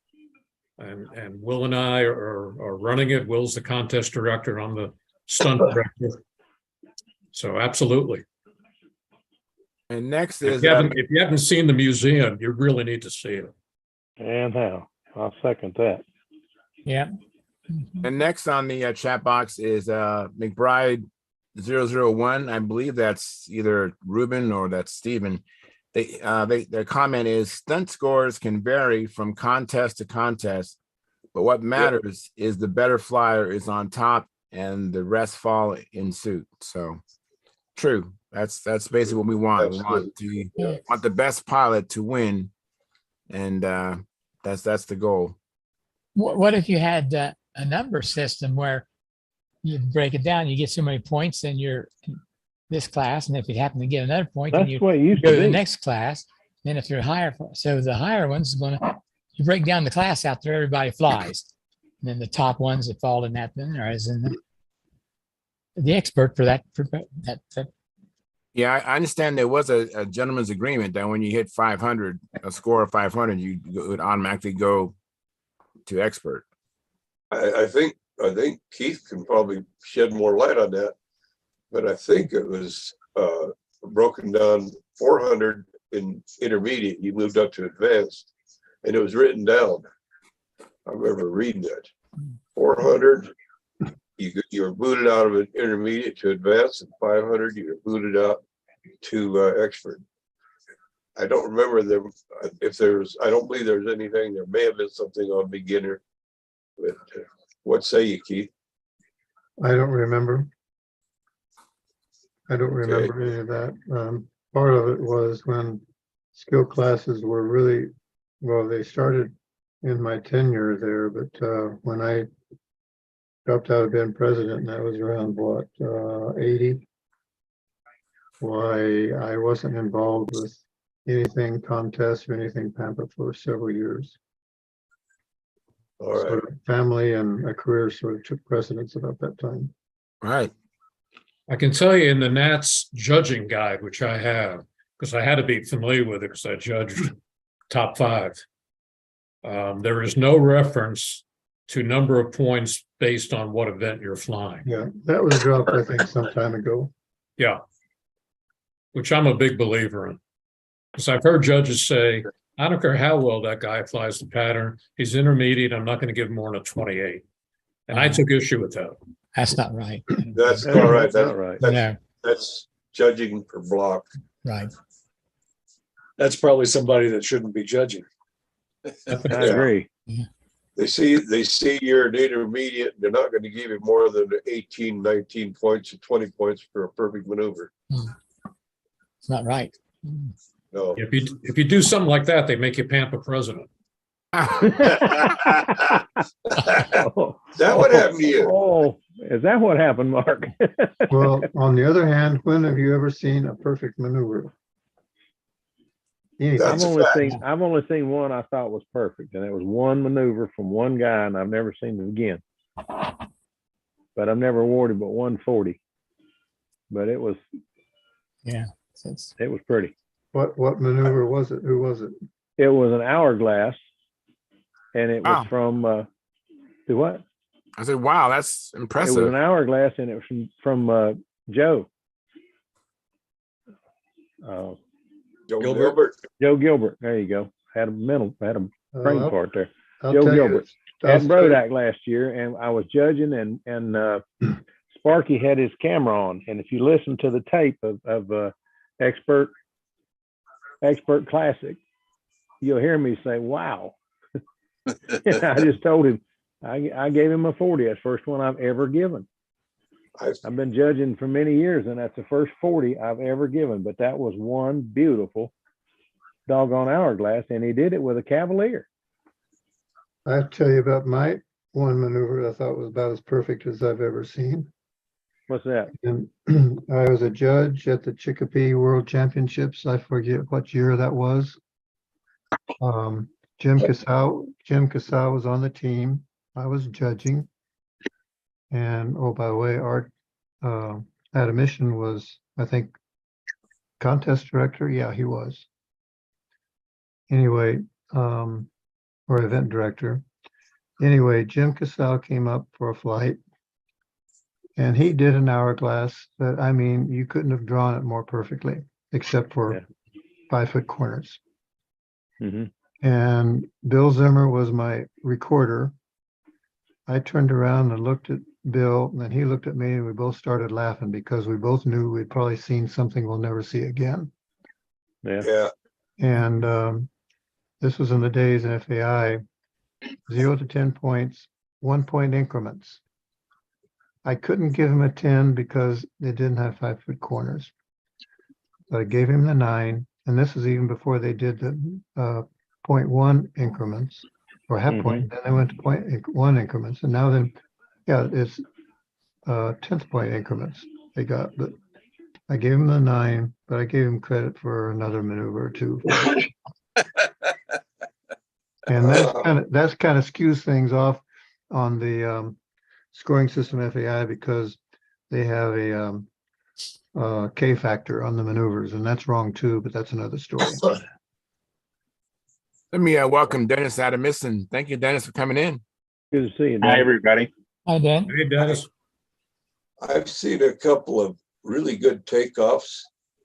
And Will and I are running it. Will's the contest director. I'm the stunt director. So absolutely. And next If is you haven't seen the museum, you really need to see it. And how? I'll second that. Yeah. and next on the chat box is McBride 001. I believe that's either Ruben or that's Stephen. Their comment is stunt scores can vary from contest to contest, but what matters is the better flyer is on top and the rest fall in suit. So true. That's basically what we want. We want the best pilot to win, and that's the goal. What if you had a number system where you break it down, you get so many points in your this class, and if you happen to get another point, then That's you what it used go to to the be. next class. Then if you're higher, so the higher ones is going to, you break down the class out there, everybody flies. And then the top ones that fall in that, then are as in the expert for that. Yeah, I understand there was a gentleman's agreement that when you hit 500, a score of 500, you would automatically go to expert. I think Keith can probably shed more light on that, but I think it was broken down 400 in intermediate. You moved up to advanced, and it was written down. I remember reading it. 400, you're booted out of an intermediate to advanced, and 500, you're booted out to expert. I don't remember if there's. I don't believe there's anything. There may have been something on beginner. But what say you, Keith? I don't remember. I don't remember any of that. Part of it was when skill classes were really, well, they started in my tenure there, but when I dropped out of being president, and that was around what, 80? Why, I wasn't involved with anything contest or anything pamper for several years. All right. Sort of family and a career sort of took precedence about that time. Right. I can tell you in the Nats judging guide, which I have, because I had to be familiar with it because I judged top 5. There is no reference to number of points based on what event you're flying. Yeah, that was dropped, I think, some time ago. Yeah. Which I'm a big believer in. Because I've heard judges say, I don't care how well that guy flies the pattern. He's intermediate. I'm not going to give more than a 28. And I took issue with that. That's not right. That's all right. That's not right. That's judging per block. Right. That's probably somebody that shouldn't be judging. I agree. They see you're an intermediate. They're not going to give you more than 18, 19 points or 20 points for a perfect maneuver. It's not right. No. If you do something like that, they make you pamper president. That would happen to you. Oh, is that what happened, Mark? Well, on the other hand, when have you ever seen a perfect maneuver? Anything. That's a fact. I've only seen one I thought was perfect, and it was one maneuver from one guy, and I've never seen it again. But I've never awarded but 140. But it was pretty. What maneuver was it? Who was it? It was an hourglass, and it was Wow. from the what? I said, wow, that's It was impressive. an hourglass, and it was from Joe. Joe Gilbert. Joe Gilbert. There you go. Had a brain I'll, part there. I'll Joe tell you, Gilbert. I'll At tell you- Brodak last year, and I was judging, and Sparky had his camera on, and if you listen to the tape of Expert Classic, you'll hear me say, "Wow!" And I just told him, I gave him a 40. That's the first one I've ever given. I've been judging for many years, and that's the first 40 I've ever given. But that was one beautiful doggone hourglass, and he did it with a Cavalier. I'll tell you about my one maneuver I thought was about as perfect as I've ever seen. What's that? And I was a judge at the Chicopee World Championships. I forget what year that was. Jim Casau was on the team. I was judging. And oh, by the way, Art Admission was, I think, contest director. Yeah, he was. Anyway, or event director. Anyway, Jim Casau came up for a flight, and he did an hourglass that, I mean, you couldn't have drawn it more perfectly, except for 5-foot corners. Mm-hmm. And Bill Zimmer was my recorder. I turned around and looked at Bill, and then he looked at me, and we both started laughing because we both knew we'd probably seen something we'll never see again. Yeah. And this was in the days in FAI, 0 to 10 points, 1 point increments. I couldn't give him a 10 because it didn't have 5-foot corners. But I gave him the 9, and this is even before they did the 0.1 increments or half point. Then they went to 0.1 increments, and now then, yeah, it's 10th point increments they got. But I gave him the 9, but I gave him credit for another maneuver or two. And that's kind of skews things off on the scoring system FAI because they have a K factor on the maneuvers, and that's wrong too, but that's another story. Let me welcome Dennis Adamison. Thank you, Dennis, for coming in. Good to see you, Hi, Dan. everybody. Hi, Dan. Hey, Dennis. I've seen a couple of really good takeoffs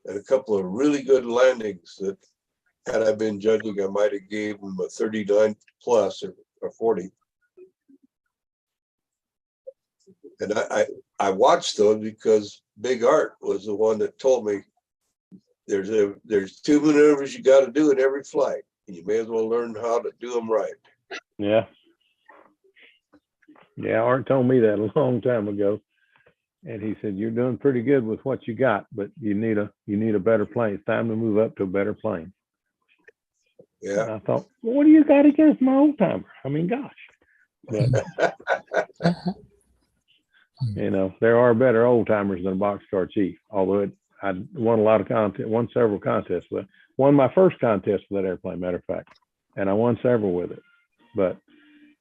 and a couple of really good landings that, had I been judging, I might have gave them a 39 plus or 40. And I watched those because Big Art was the one that told me there's 2 maneuvers you got to do in every flight, and you may as well learn how to do them right. Yeah. Yeah, Art told me that a long time ago. And he said, "You're doing pretty good with what you got, but you need a better plane. It's time to move up to a better plane." Yeah. And I thought, well, what do you got against my old timer? I mean, gosh. But you know, there are better old timers than a Boxcar Chief, although I won a lot of contests, won several contests, but won my first contest with that airplane, matter of fact, and I won several with it. But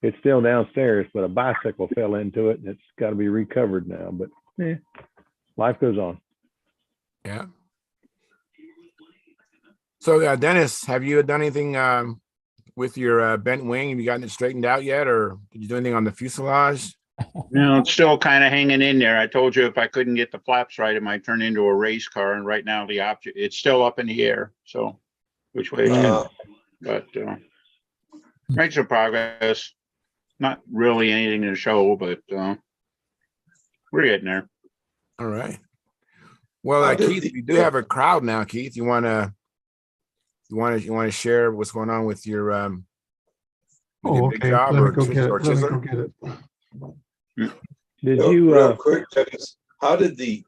it's still downstairs, but a bicycle fell into it and it's got to be recovered now. But life goes on. Yeah. So, Dennis, have you done anything with your bent wing? Have you gotten it straightened out yet, or did you do anything on the fuselage? No, it's still kind of hanging in there. I told you if I couldn't get the flaps right, it might turn into a race car. And right now the option, it's still up in the air. So which way it is. But made some progress. Not really anything to show, but we're getting there. All right. Well, Keith, we do have a crowd now. Keith, you want to share what's going on with your big Okay. job Let me or go get it. or Let me Chisholm? go get it. Did Real you quick, Dennis, how did the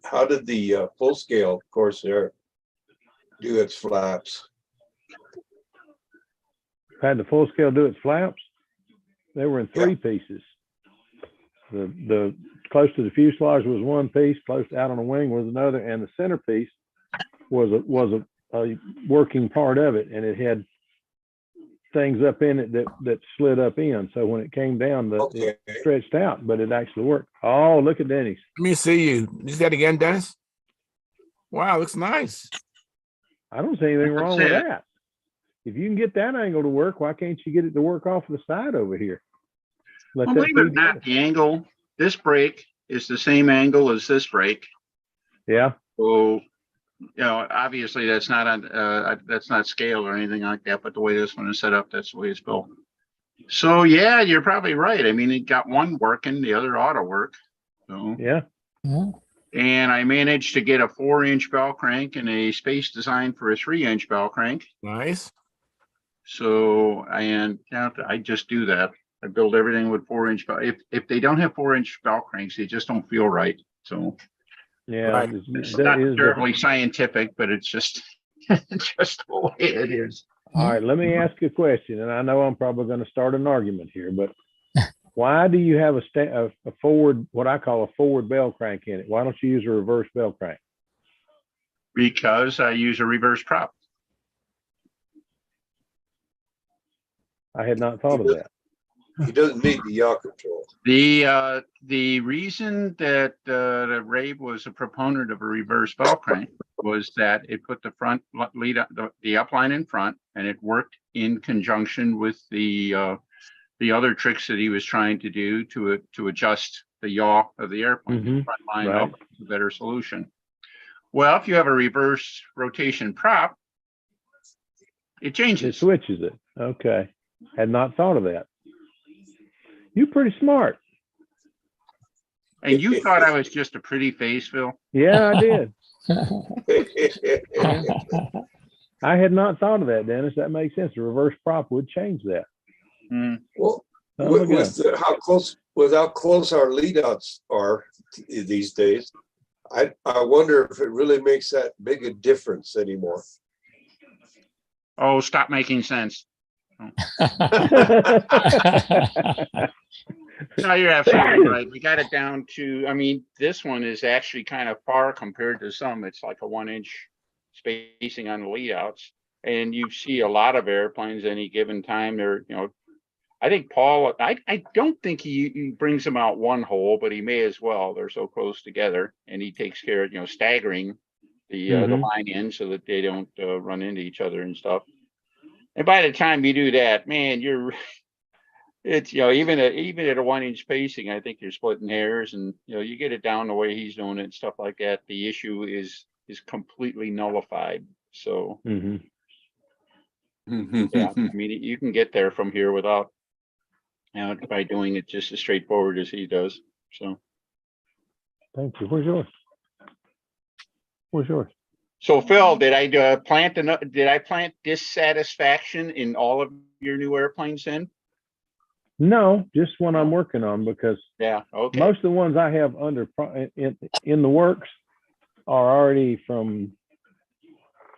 full scale Corsair do its flaps? had the full scale do its flaps? They were in 3 pieces. The close to the fuselage was 1 piece, close out on the wing was another, and the centerpiece was a working part of it, and it had things up in it that slid up in. So when it came down, it stretched out, but it actually worked. Oh, look at Dennis. Let me see you. You see that again, Dennis? Wow, looks nice. I don't see anything wrong with that. if you can get that angle to work, why can't you get it to work off the side over here? Let Well, that believe it or feed not, the angle, this brake is the same angle as this brake. Yeah. So, obviously that's not scale or anything like that, but the way this one is set up, that's the way it's built. So yeah, you're probably right. I mean, it got one working, the other ought to work. So Yeah. and I managed to get a 4-inch bell crank and a space design for a 3-inch bell crank. Nice. So I just do that. I build everything with 4-inch bell. If they don't have 4-inch bell cranks, they just don't feel right. So Yeah. Right. it's that not is terribly scientific, but it's just just the way it is. All right, let me ask you a question, and I know I'm probably going to start an argument here, but why do you have a forward, what I call a forward bell crank in it? Why don't you use a reverse bell crank? Because I use a reverse prop. I had not thought of that. He doesn't need the yaw control. The reason that Ray was a proponent of a reverse bell crank was that it put the front lead the upline in front, and it worked in conjunction with the other tricks that he was trying to do to adjust the yaw of the airplane. Mhm. Front line Right. up is a better solution. Well, if you have a reverse rotation prop, it It changes. switches it. Okay. Had not thought of that. You're pretty smart. And you thought I was just a pretty face, Phil? Yeah, I did. I had not thought of that, Dennis. That makes sense. A reverse prop would change that. Well, Oh, my with how close our lead outs are these days, I wonder if it really makes that big a difference anymore. Oh, stop making sense. No, you're absolutely right. We got it down to, I mean, this one is actually kind of far compared to some. It's like a 1-inch spacing on the lead outs. And you see a lot of airplanes any given time. They're, I think Paul, I don't think he brings them out one hole, but he may as well. They're so close together, and he takes care of, staggering the line in so that they don't run into each other and stuff. And by the time you do that, man, it's even at a 1-inch spacing, I think you're splitting hairs, and you get it down the way he's doing it and stuff like that. The issue is completely nullified. So Mm-hmm. yeah, I mean, you can get there from here without by doing it just as straightforward as he does. So Thank you. Where's yours? Where's yours? So Phil, did I plant dissatisfaction in all of your new airplanes then? No, just one I'm working on, because Yeah, okay. most of the ones I have in the works are already from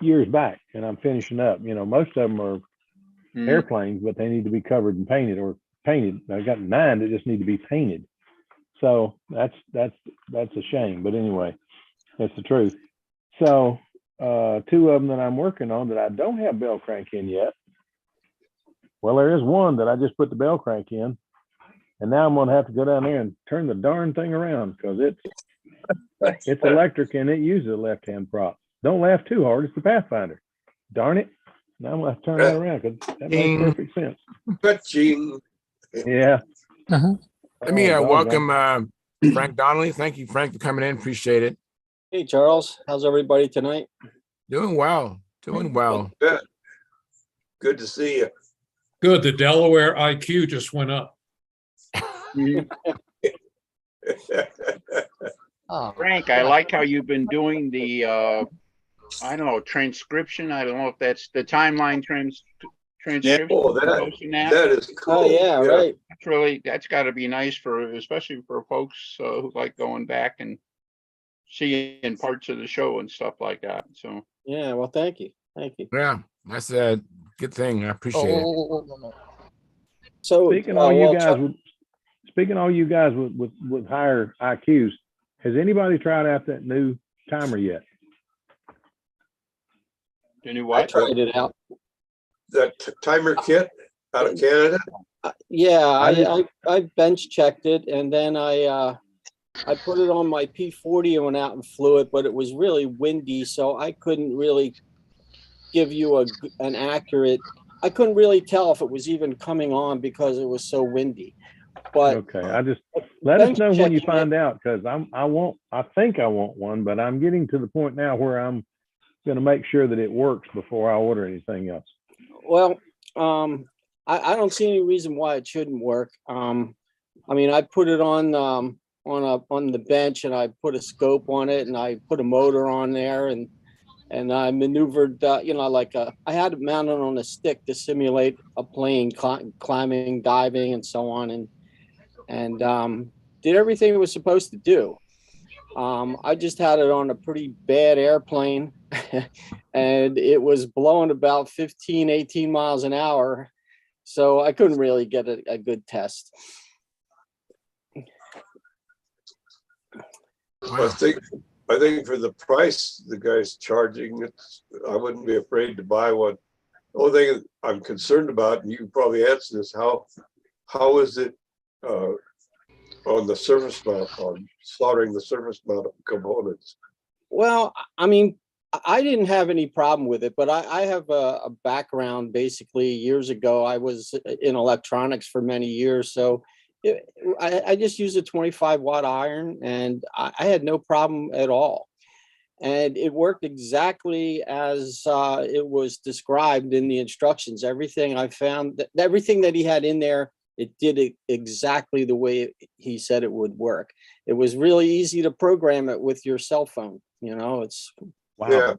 years back, and I'm finishing up. Most of them are airplanes, but they need to be covered and painted or painted. I got 9 that just need to be painted. So that's a shame, but anyway, that's the truth. So 2 of them that I'm working on that I don't have bell crank in yet. Well, there is one that I just put the bell crank in, and now I'm going to have to go down there and turn the darn thing around, because it's electric and it uses a left-hand prop. Don't laugh too hard. It's the Pathfinder. Darn it. Now I'm going to have to turn that around, because that makes perfect sense. Yeah. Let me welcome Frank Donnelly. Thank you, Frank, for coming in. Appreciate it. Hey, Charles. How's everybody tonight? Doing well. Doing well. Good to see you. Good. The Delaware IQ just went up. Frank, I like how you've been doing the, I don't know, transcription. I don't know if that's the timeline transcription. Oh, that is cool. Oh, yeah, right. That's got to be nice especially for folks who like going back and seeing parts of the show and stuff like that. So yeah, well, thank you. Yeah, that's a good thing. I appreciate it. So speaking all you guys with higher IQs, has anybody tried out that new timer yet? The new what? I tried it out. The timer kit out of Canada? Yeah, I bench checked it, and then I put it on my P40 and went out and flew it, but it was really windy, so I couldn't really give you an accurate I couldn't really tell if it was even coming on because it was so windy. But Okay, I just let us bench know when you checking it- find out, because I think I want one, but I'm getting to the point now where I'm going to make sure that it works before I order anything else. Well, I don't see any reason why it shouldn't work. I mean, I put it on the bench, and I put a scope on it, and I put a motor on there, and I maneuvered, I had it mounted on a stick to simulate a plane climbing, diving, and so on, and did everything it was supposed to do. I just had it on a pretty bad airplane, and it was blowing about 15, 18 miles an hour. So I couldn't really get a good test. I think for the price the guy's charging, I wouldn't be afraid to buy one. The only thing I'm concerned about, and you can probably answer this, how is it on the surface mount, on soldering the surface mount of components? Well, I mean, I didn't have any problem with it, but I have a background. Basically, years ago, I was in electronics for many years. So I just used a 25-watt iron, and I had no problem at all. And it worked exactly as it was described in the instructions. Everything I found, everything that he had in there, it did it exactly the way he said it would work. It was really easy to program it with your cell phone. You know, Wow, Yeah.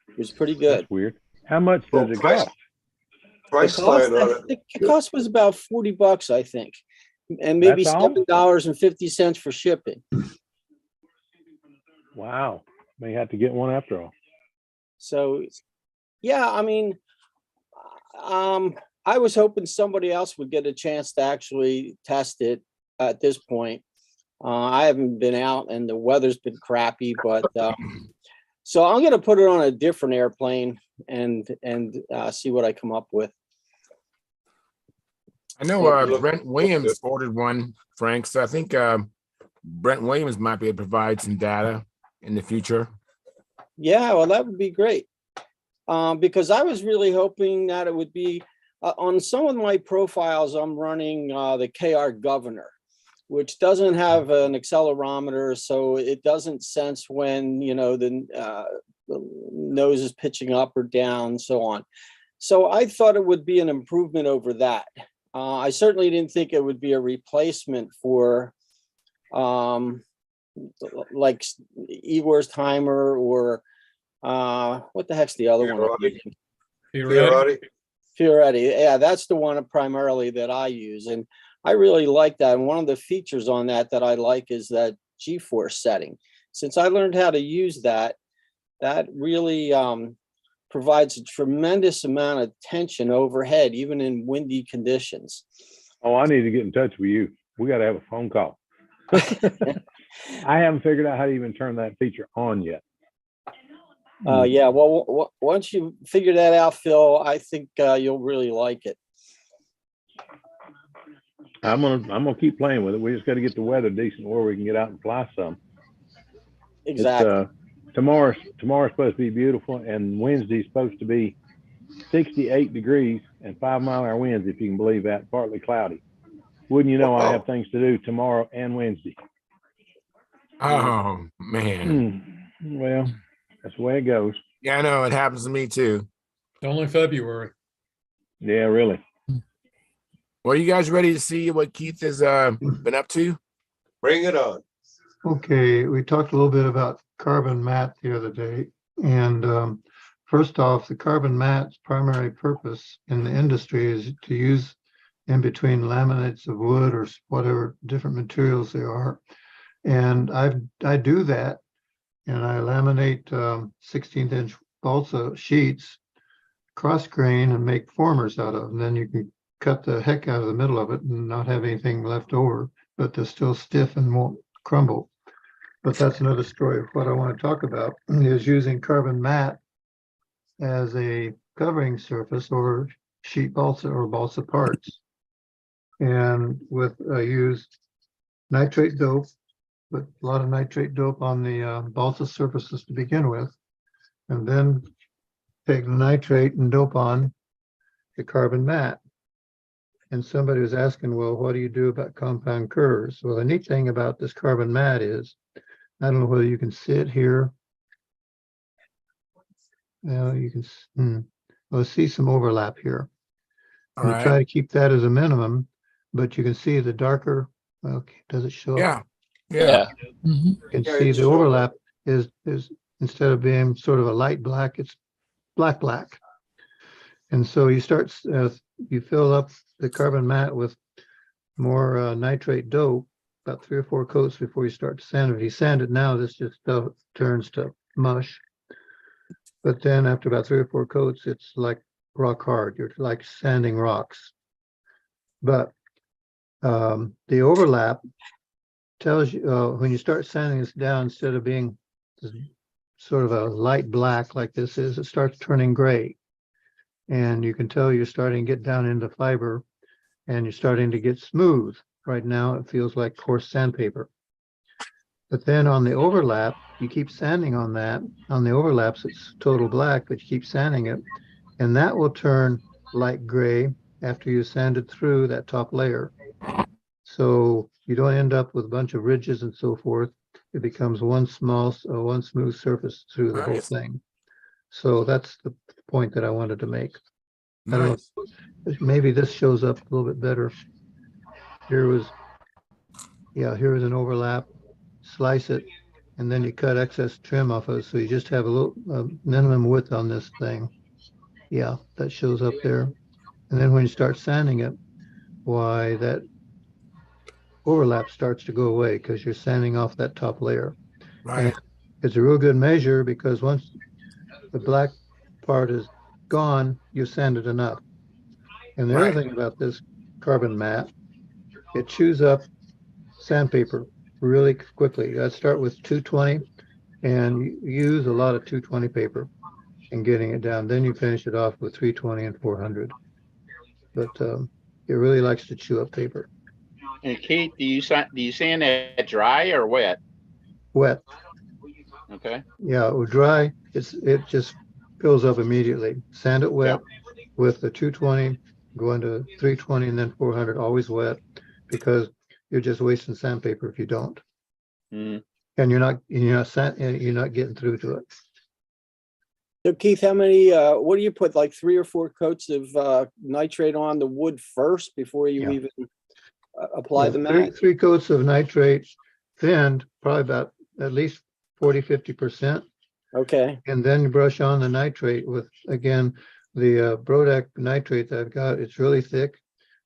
it was pretty good. that's weird. How much does it price- cost? Price The cost, line on it. the cost was about $40, I think, and maybe That's all? $7.50 for shipping. Wow, may have to get one after all. So, yeah, I mean, I was hoping somebody else would get a chance to actually test it at this point. I haven't been out, and the weather's been crappy, but so I'm going to put it on a different airplane and see what I come up with. I know Brent Williams ordered one, Frank. So I think Brent Williams might be able to provide some data in the future. Yeah, well, that would be great. Because I was really hoping that it would be on some of my profiles. I'm running the KR Governor, which doesn't have an accelerometer, so it doesn't sense when the nose is pitching up or down, and so on. So I thought it would be an improvement over that. I certainly didn't think it would be a replacement for like Igor's timer or what the heck's the other one? Fioretti. Yeah, that's the one primarily that I use, and I really like that. And one of the features on that I like is that G-force setting. Since I learned how to use that, that really provides a tremendous amount of tension overhead, even in windy conditions. Oh, I need to get in touch with you. We got to have a phone call. I haven't figured out how to even turn that feature on yet. Yeah, well, once you figure that out, Phil, I think you'll really like it. I'm gonna keep playing with it. We just got to get the weather decent where we can get out and fly some. Exactly. Tomorrow's supposed to be beautiful, and Wednesday's supposed to be 68 degrees and 5-mile-an-hour winds, if you can believe that, partly cloudy. Wouldn't you know, I have things to do tomorrow and Wednesday. Oh man. Well, that's the way it goes. Yeah, I know, it happens to me too. Only February. Yeah, really. Well, you guys ready to see what Keith has been up to? Bring it on. Okay, we talked a little bit about carbon mat the other day. And first off, the carbon mat's primary purpose in the industry is to use in between laminates of wood or whatever different materials there are. And I do that, and I laminate 16th-inch balsa sheets, cross grain, and make formers out of. And then you can cut the heck out of the middle of it and not have anything left over, but they're still stiff and won't crumble. But that's another story. What I want to talk about is using carbon mat as a covering surface over sheet balsa or balsa parts. And I used nitrate dope, put a lot of nitrate dope on the balsa surfaces to begin with, and then take the nitrate and dope on the carbon mat. And somebody was asking, well, what do you do about compound curves? Well, the neat thing about this carbon mat is, I don't know whether you can see it here. Well, you can well, see some overlap here. All You right. try to keep that as a minimum, but you can see the darker, well, does it show up? Yeah. Mhm. You can Yeah, see it's the showing overlap is instead of being sort of a light black, it's black. And so you start, you fill up the carbon mat with more nitrate dope, about 3 or 4 coats before you start to sand it. If you sand it now, this just turns to mush. But then after about 3 or 4 coats, it's like rock hard. You're like sanding rocks. But the overlap tells you when you start sanding this down, instead of being sort of a light black like this is, it starts turning gray. And you can tell you're starting to get down into fiber and you're starting to get smooth. Right now, it feels like coarse sandpaper. But then on the overlap, you keep sanding on that. On the overlaps, it's total black, but you keep sanding it. And that will turn light gray after you sand it through that top layer. So you don't end up with a bunch of ridges and so forth. It becomes one smooth surface through the whole Nice. thing. So that's the point that I wanted to make. I don't Nice. know, maybe this shows up a little bit better. Here was an overlap, slice it, and then you cut excess trim off of it. So you just have a little minimum width on this thing. Yeah, that shows up there. And then when you start sanding it, why that overlap starts to go away because you're sanding off that top layer. Right. And it's a real good measure because once the black part is gone, you sanded enough. And the Right. other thing about this carbon mat, it chews up sandpaper really quickly. I'd start with 220 and you use a lot of 220 paper and getting it down. Then you finish it off with 320 and 400. But it really likes to chew up paper. And Keith, do you sand that dry or wet? Wet. Okay. Yeah, or dry, it just fills up immediately. Sand it wet with the 220, go into 320 and then 400, always wet, because you're just wasting sandpaper if you don't. Mm. And you're not getting through to it. So Keith, how many, what do you put, like 3 or 4 coats of nitrate on the wood first before you even apply the mat? Three coats of nitrate thinned, probably about at least 40–50%. Okay. And then you brush on the nitrate with, again, the Brodak nitrate that I've got. It's really thick,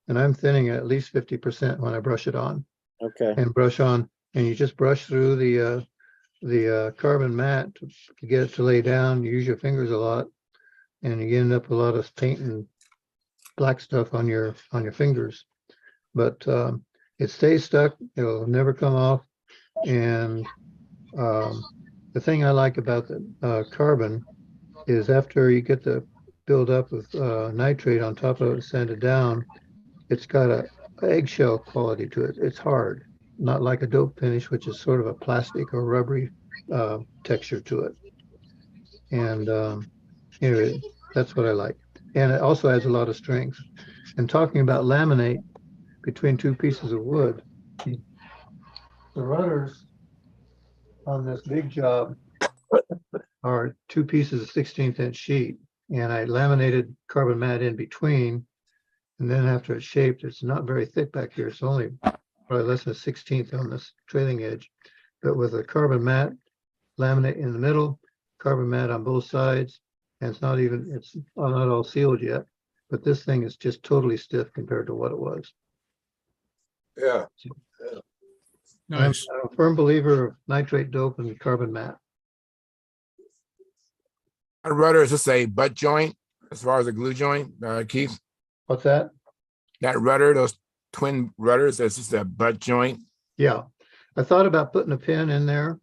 and I'm thinning it at least 50% when I brush it on. Okay. And brush on, and you just brush through the carbon mat to get it to lay down. You use your fingers a lot, and you end up with a lot of paint and black stuff on your fingers. But it stays stuck. It'll never come off. And the thing I like about the carbon is after you get the build up with nitrate on top of it, sand it down, it's got a eggshell quality to it. It's hard, not like a dope finish, which is sort of a plastic or rubbery texture to it. And anyway, that's what I like. And it also has a lot of strength. And talking about laminate between 2 pieces of wood, the runners on this big job are 2 pieces of 16th-inch sheet, and I laminated carbon mat in between. And then after it's shaped, it's not very thick back here. It's only probably less than a 16th on this trailing edge. But with a carbon mat, laminate in the middle, carbon mat on both sides, and it's not all sealed yet. But this thing is just totally stiff compared to what it was. Yeah. Nice. I'm a firm believer of nitrate dope and carbon mat. A rudder is just a butt joint as far as a glue joint, Keith. What's that? That rudder, those twin rudders, that's just a butt joint. Yeah. I thought about putting a pin in there,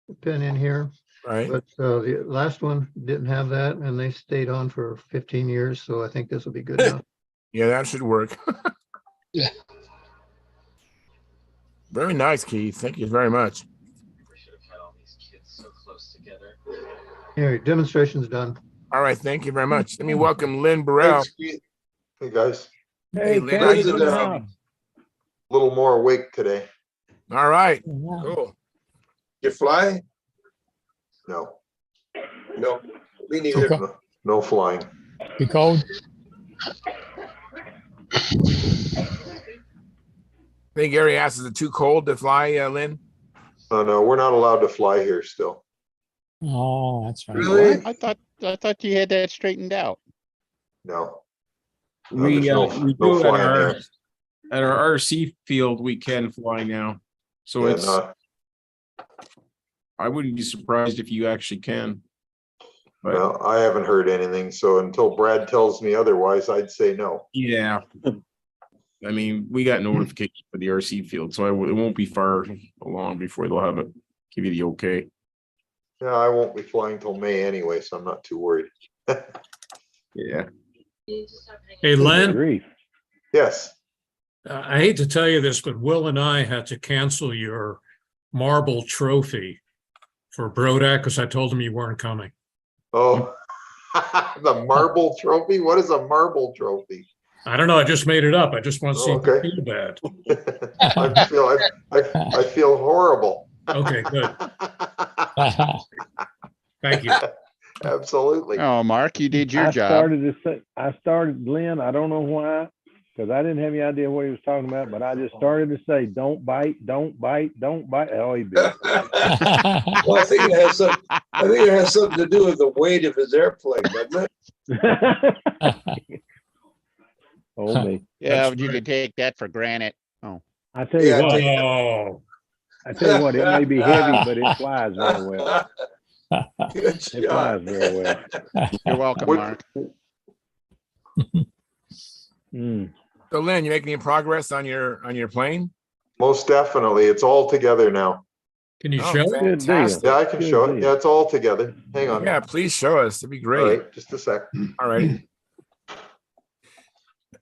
a pin in here, Right. but the last one didn't have that and they stayed on for 15 years. So I think this will be good enough. Yeah, that should work. Yeah. Very nice, Keith. Thank you very much. Anyway, demonstration's done. All right, thank you very much. Let me welcome Lynn Burrell. Thanks, Keith. Hey, guys, Hey, Lynn, Craig, how you good doing this job. evening? a little more awake today. All right, Wow. cool. You fly? No, No, me neither. Okay. no flying. Be cold. I think Gary asked, is it too cold to fly, Lynn? Oh, no, we're not allowed to fly here still. Oh, that's right. Really? I thought you had that straightened out. No. We there's we no do at flying our there. RC field. We can fly now, so Yeah, it's. not, I wouldn't be surprised if you actually can. But well, I haven't heard anything, so until Brad tells me otherwise, I'd say no. yeah, I mean, we got notification for the RC field, so it won't be far along before they'll have it. Give you the okay. Yeah, I won't be flying till May anyway, so I'm not too worried. Yeah. Hey, Len, Grief. Yes. I hate to tell you this, but Will and I had to cancel your marble trophy for Brodak because I told him you weren't coming. Oh, the marble trophy? What is a marble trophy? I don't know. I just made it up. I just want to see if you Okay. feel bad. I feel horrible. Okay, good. Thank you. Absolutely. Oh, Mark, you did your I job. started, Glenn, I don't know why, because I didn't have any idea what he was talking about, but I just started to say, don't bite, don't bite, don't bite. Oh, he bit. Well, I think it has something to do with the weight of his airplane, doesn't it? Oh, me. Yeah, That's you right. can take that for granted. Oh, I tell you Yeah, what, Oh, it may be heavy, but it flies very well. Good It flies job. very well. you're welcome, What- Mark. Mm. So Lynn, you making any progress on your plane? Most definitely. It's all together now. can you Oh, show it? Good deal. fantastic. Yeah, I can Good show it. deal. Yeah, it's all together. Hang on. Yeah, please show us. It'd be All great. right, just a sec. All righty.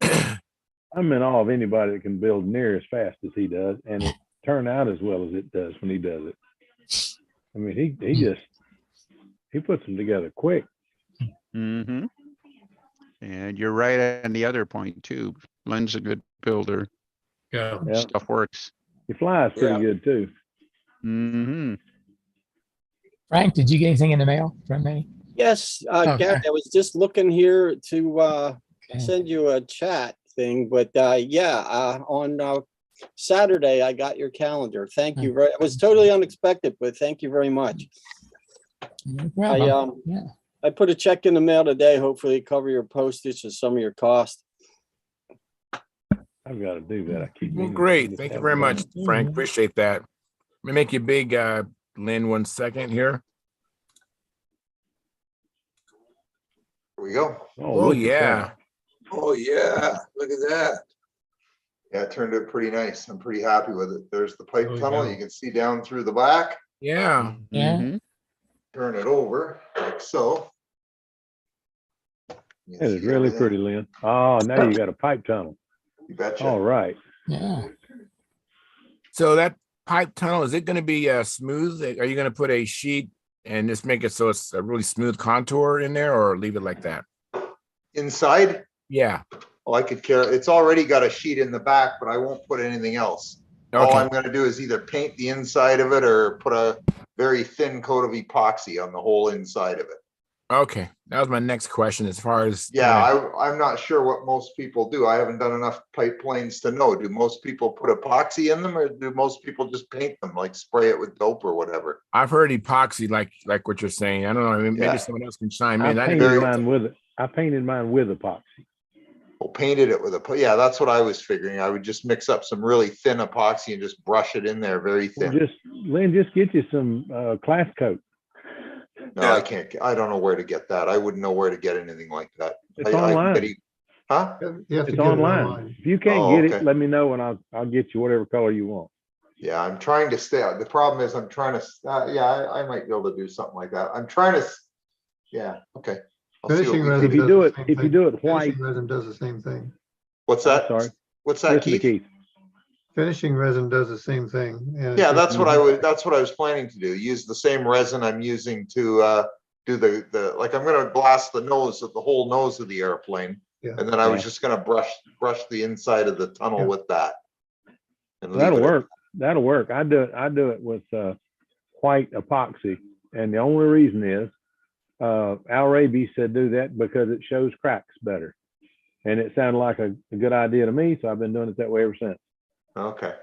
I'm in awe of anybody that can build near as fast as he does and it turn out as well as it does when he does it. I mean, he puts them together quick. Mm-hmm. And you're right on the other point too. Lynn's a good builder. Yeah. Yeah. Stuff works. He flies pretty Yeah. good too. Mm-hmm. Frank, did you get anything in the mail from me? Yes, Okay. Gary, I was just looking here to Okay. send you a chat thing, but on Saturday I got your calendar. Thank you very. It was totally unexpected, but thank you very much. No problem. Yeah. I put a check in the mail today. Hopefully, cover your postage and some of your cost. I've got to do that. I keep Well, meaning to great. just Thank you have very it much, done. Frank. Appreciate that. Let me make you big, Lynn, 1 second here. Here we go. Oh, look at yeah. that. Oh, yeah. Look at that. Yeah, it turned out pretty nice. I'm pretty happy with it. There's the pipe Oh, tunnel. yeah. You can see down through the back. Yeah. Yeah. Mm-hmm. Turn it over like so. You can That is see really everything. pretty, Lynn. Oh, now you got a pipe tunnel. You betcha. All right. Yeah. So that pipe tunnel, is it going to be smooth? Are you going to put a sheet and just make it so it's a really smooth contour in there, or leave it like that? Inside, Yeah. well, I could care. It's already got a sheet in the back, but I won't put anything else. All Okay. I'm going to do is either paint the inside of it or put a very thin coat of epoxy on the whole inside of it. Okay. That was my next question as far as. Yeah, I'm not sure what most people do. I haven't done enough pipe planes to know. Do most people put epoxy in them, or do most people just paint them, like spray it with dope or whatever? I've heard epoxy, like what you're saying. I don't know. Maybe Yeah. someone else can chime I in. painted very- mine with it. I painted mine with epoxy. Well, painted it with yeah, that's what I was figuring. I would just mix up some really thin epoxy and just brush it in there very Well, thin. Lynn, just get you some class coat. No, Yeah. I can't. I don't know where to get that. I wouldn't know where to get anything like that. It's I can online. get huh? You have to It's get it online. If you can't Oh, get it, okay. let me know and I'll get you whatever color you want. Yeah, I'm trying to stay. The problem is I'm trying to. I might be able to do something like that. I'm trying to. Yeah. Okay. I'll see what Finishing we can resin If you does do the it, same if you thing. do it white, Finishing resin does the same thing. What's I'm that? sorry. What's that, Listen to Keith? Keith. Finishing resin does the same thing. and it's Yeah, just- that's what I was. That's what I was planning to do. Use the same resin I'm using to do the like. I'm going to glass the nose of the whole nose of the airplane, And then I was just gonna brush the inside of the tunnel with that. And leave That'll it at work. That'll work. I do it with white epoxy, and the only reason is Al Raby said do that because it shows cracks better, and it sounded like a good idea to me, so I've been doing it that way ever since. Okay.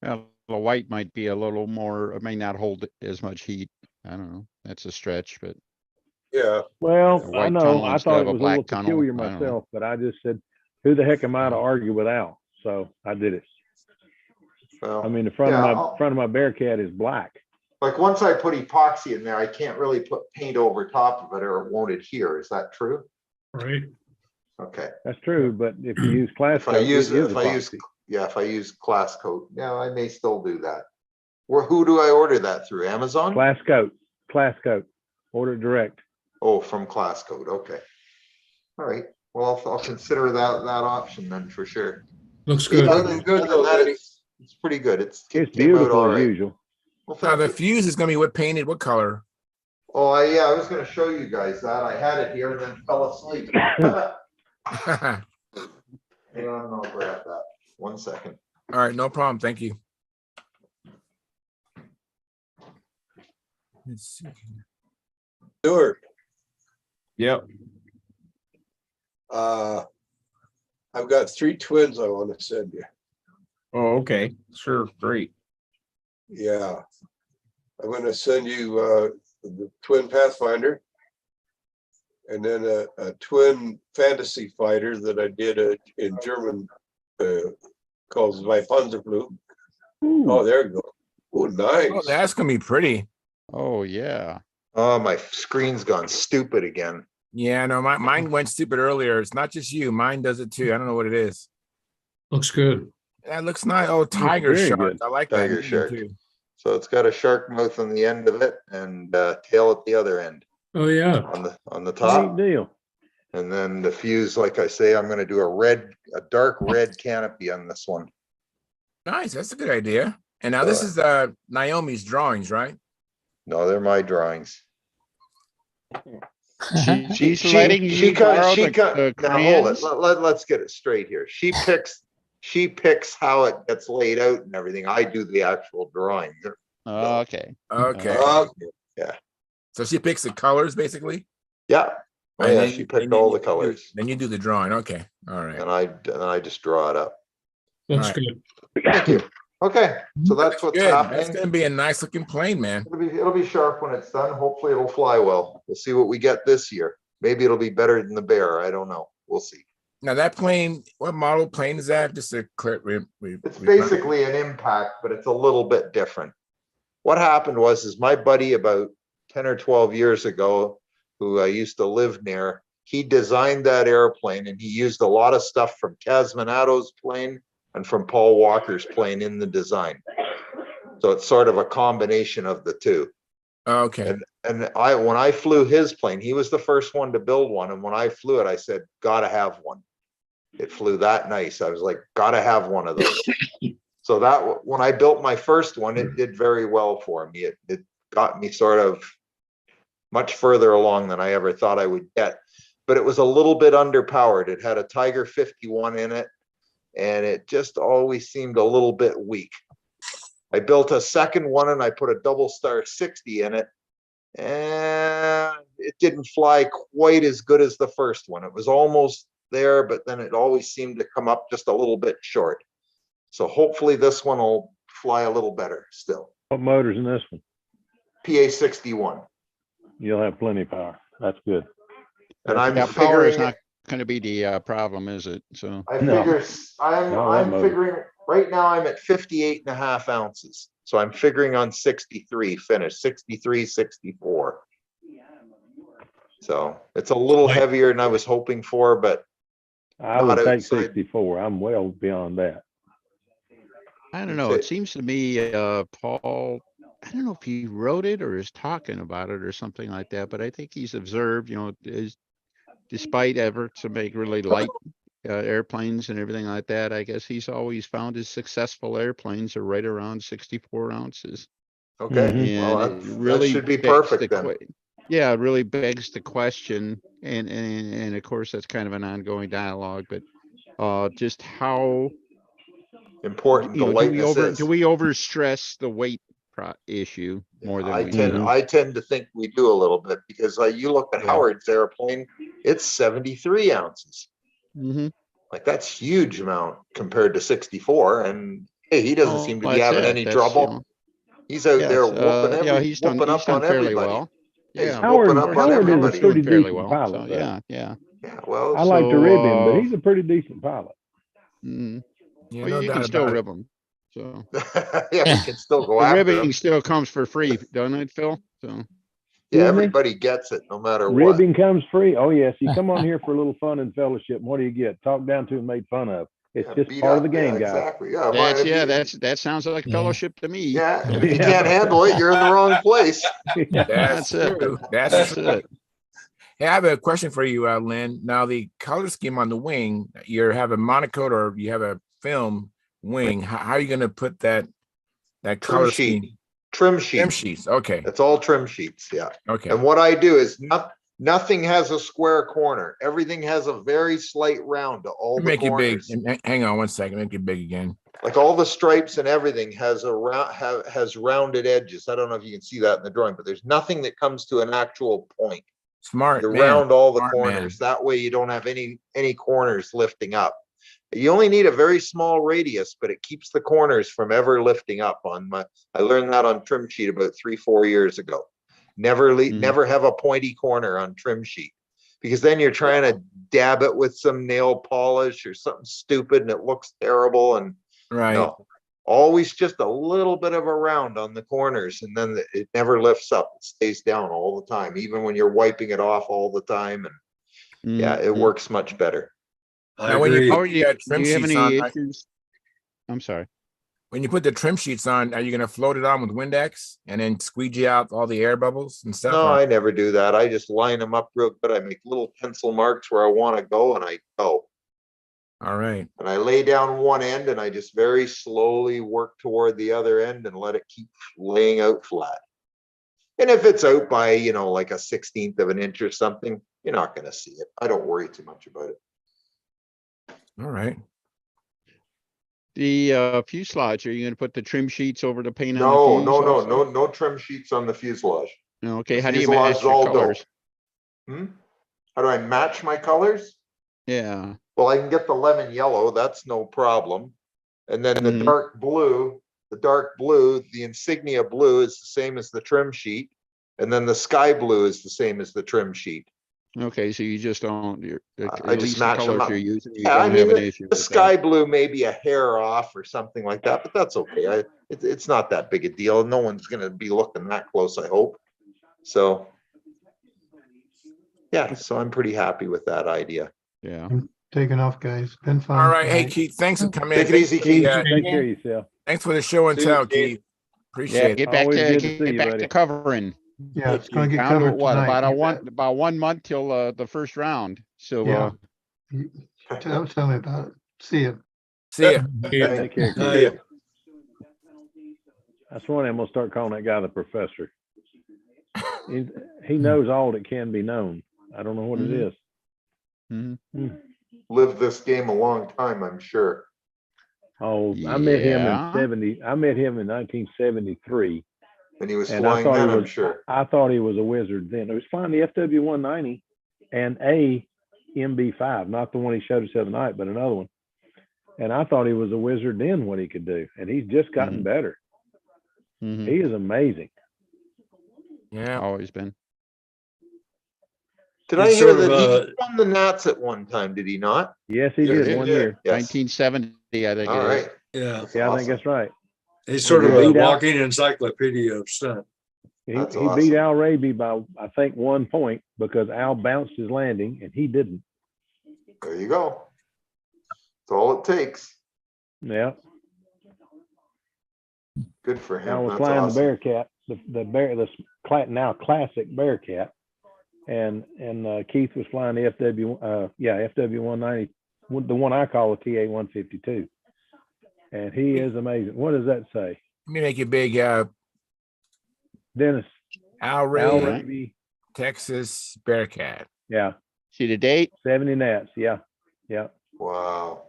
Well, the white might be a little more, it may not hold as much heat. I don't know. That's a stretch, but Yeah. Well, a I white know. tunnel I instead thought of it a was a little black tunnel. peculiar I don't know. myself, but I just said, who the heck am I to argue with Al? So I did it. Well, I mean, the front of my Bearcat is black. like once I put epoxy in there, I can't really put paint over top of it or it won't adhere. Is that true? Right. Okay. That's true, but if you use class If I coat, use, it is if I use class coat, yeah, I may still do that. Who do I order that through? Amazon? Class coat. Order it direct. Oh, from class coat. Okay. All right. Well, I'll consider that option then for sure. Looks good. Other than that, it's pretty good. It It's came out beautiful all as right. usual. Well, Now thank the you. fuse is gonna be what painted? What color? Oh, I was gonna show you guys that. I had it here and then fell asleep. Hang on, I'll grab that. 1 second. All right, no problem. Thank you. Let's see. Stuart, Yep. I've got 3 twins I want to send you. Oh, okay. Sure. Great. Yeah. I'm gonna send you the twin Pathfinder. And then a twin fantasy fighter that I did in German called my Panzerflug. Oh, there you go. Oh, nice. Oh, that's gonna be pretty. Oh, yeah. Oh, my screen's gone stupid again. Yeah, no, mine went stupid earlier. It's not just you. Mine does it too. I don't know what it is. Looks good. That looks nice. Oh, tiger very shark. good. I like Tiger that shark. too. So it's got a shark mouth on the end of it and tail at the other end Oh, yeah. on the top. Neat deal. And then the fuse, like I say, I'm gonna do a dark red canopy on this one. Nice. That's a good idea. And now this is Naomi's drawings, right? No, they're my drawings. She's letting you borrow the Now hold it. crayons? Let's get it straight here. She picks how it gets laid out and everything. I do the actual drawing. Okay. Okay. Yeah. So she picks the colors basically. Yeah. Oh, And yeah, then- she picked and all then the colors. Then you do the drawing. Okay. All right. And I just draw it up. Looks All right. good. Thank you. Okay, so that's what's Good. That's happening. gonna be a nice looking plane, man. It'll be sharp when it's done. Hopefully it'll fly well. We'll see what we get this year. Maybe it'll be better than the Bear. I don't know. We'll see. Now that plane, what model plane is that? Just a clear. It's basically an impact, but it's a little bit different. What happened is my buddy about 10 or 12 years ago, who I used to live near, he designed that airplane and he used a lot of stuff from Cosmonato's plane and from Paul Walker's plane in the design. So it's sort of a combination of the two. Okay. And when I flew his plane, he was the first one to build one. And when I flew it, I said, gotta have one. It flew that nice. I was like, gotta have one of those. So that when I built my first one, it did very well for me. It got me sort of much further along than I ever thought I would get. But it was a little bit underpowered. It had a Tiger 51 in it, and it just always seemed a little bit weak. I built a second one and I put a double star 60 in it, and it didn't fly quite as good as the first one. It was almost there, but then it always seemed to come up just a little bit short. So hopefully this one will fly a little better still. What motor's in this one? PA 61. You'll have plenty of power. That's good. And I'm Yeah, power is figuring, not going to be the problem, is it? So I No. figure No, that I'm motor. figuring right now I'm at 58.5 ounces. So I'm figuring on 63 finish, 63, 64. So it's a little Like- heavier than I was hoping for, but I would Not take outside. 64. I'm well beyond that. I don't know. It seems to me, Paul, I don't know if he wrote it or is talking about it or something like that, but I think he's observed, despite efforts to make really light airplanes and everything like that, I guess he's always found his successful airplanes are right around 64 ounces. okay. Mhm. Well, And it that really should be fits perfect the then. yeah, it really begs the question, and of course, that's kind of an ongoing dialogue, but just how, Important the do lightness is. we overstress the weight issue more than we should? I tend to think we do a little bit because you look at Yeah. Howard's airplane, it's 73 ounces. Mhm. Like that's huge amount compared to 64. And hey, he doesn't seem to be having any trouble. He's out there whooping yeah, he's done up on fairly everybody. well. He's Yeah, whooping up on Howard is a everybody. pretty fairly decent well. pilot. So, though. yeah. Yeah, well, I like to rib him, but So, he's a pretty decent pilot. mm, Yeah, well, no you doubt can still about it. rib him. So yeah, we can still go the after ribbing him. still comes for free, doesn't it, Phil? So Yeah, Excuse me? everybody gets it no matter what. Ribbing comes free. Oh yes, you come on here for a little fun and fellowship. And what do you get? Talked down to and made fun of. It's Yeah, just beat part of the up. game, Yeah, guys. exactly. Yeah, that sounds like Yeah. fellowship to me. yeah. And if you Yeah. can't handle it, you're in the wrong place. Yeah. That's it. true. That's true. it. Hey, I have a question for you, Lynn. Now, the color scheme on the wing, you have a monocoat or you have a film wing. How are you going to put that color scheme? Trim sheet. Trim sheets. Okay. It's all trim sheets. Yeah. Okay. And what I do is nothing has a square corner. Everything has a very slight round to all the Make it big. corners. Hang on one second. Make it big again. Like all the stripes and everything has has rounded edges. I don't know if you can see that in the drawing, but there's nothing that comes to an actual point. Smart. You man. round all the Smart corners. man. That way you don't have any corners lifting up. You only need a very small radius, but it keeps the corners from ever lifting up. I learned that on trim sheet about 3-4 years ago. Never have a pointy corner on trim sheet, because then you're trying to dab it with some nail polish or something stupid and it looks terrible. And Right. no, always just a little bit of a round on the corners, and then it never lifts up. It stays down all the time, even when you're wiping it off all the time. And yeah, it works much better. Now, when you put the trim do you have sheets any on, issues? I'm sorry. when you put the trim sheets on, are you going to float it on with Windex and then squeegee out all the air bubbles and stuff? No, I never do that. I just line them up real good. I make little pencil marks where I want to go, and I go. All right. And I lay down one end and I just very slowly work toward the other end and let it keep laying out flat. And if it's out by, like a 1/16 of an inch or something, you're not going to see it. I don't worry too much about it. All right. The fuselage, are you going to put the trim sheets over the paint No, on the fuselage? no trim sheets on the fuselage. Okay, The how do you fuselage match is your all colors? dope. How do I match my colors? Yeah. Well, I can get the lemon yellow. That's no problem. And then the dark blue, the insignia blue is the same as the trim sheet. And then the sky blue is the same as the trim sheet. Okay, so you just don't, I just match them up. you're using, you Yeah, don't have an issue the with sky that. blue may be a hair off or something like that, but that's okay. It's not that big a deal. No one's going to be looking that close, I hope. So, yeah, so I'm pretty happy with that idea. Yeah. I'm taking off, guys. Been fun. All right. Hey, Keith, thanks for coming in. Take it easy, Keith. Take care of yourself. Thanks for the show and See you, tell, Keith. Keith. Appreciate it. Get back Always to good to see get you, back buddy. to covering. Yeah, it's going to You're get down to covered what, tonight. about 1 month till the first round. So Yeah. Tell me about it. See you. See ya. Take care, Yeah. kid. That's one I'm gonna start calling that guy the professor. He knows all that can be known. I don't know what it is. Lived this game a long time, I'm sure. Oh, I met him Yeah. I met him in 1973. And he was And I flying thought then, he I'm was, sure. I thought he was a wizard then. He was flying the FW-190 and a MB-5, not the one he showed us the other night, but another one. And I thought he was a wizard then, what he could do. And he's just gotten better. He is amazing. Yeah. Always been. Did I hear that he won the Nats at one time? Did he not? Yes, he did one year. Yes. 1970, I think. All it is. right. Yeah. Yeah, I think that's right. He's sort He of a beat out- walking encyclopedia of stunt. He That's beat awesome. Al Raby by, I think, 1 point because Al bounced his landing and he didn't. There you go. That's all it takes. Yeah. Good for him. Al was That's flying awesome. the Bearcat, now classic Bearcat, and Keith was flying the FW-190, the one I call the TA-152, and he is amazing. What does that say? Let me make it big. Dennis. Al Al Ray, Raby, Texas Bearcat. Yeah, See the date? 70 gnats. Yeah, yeah, Wow.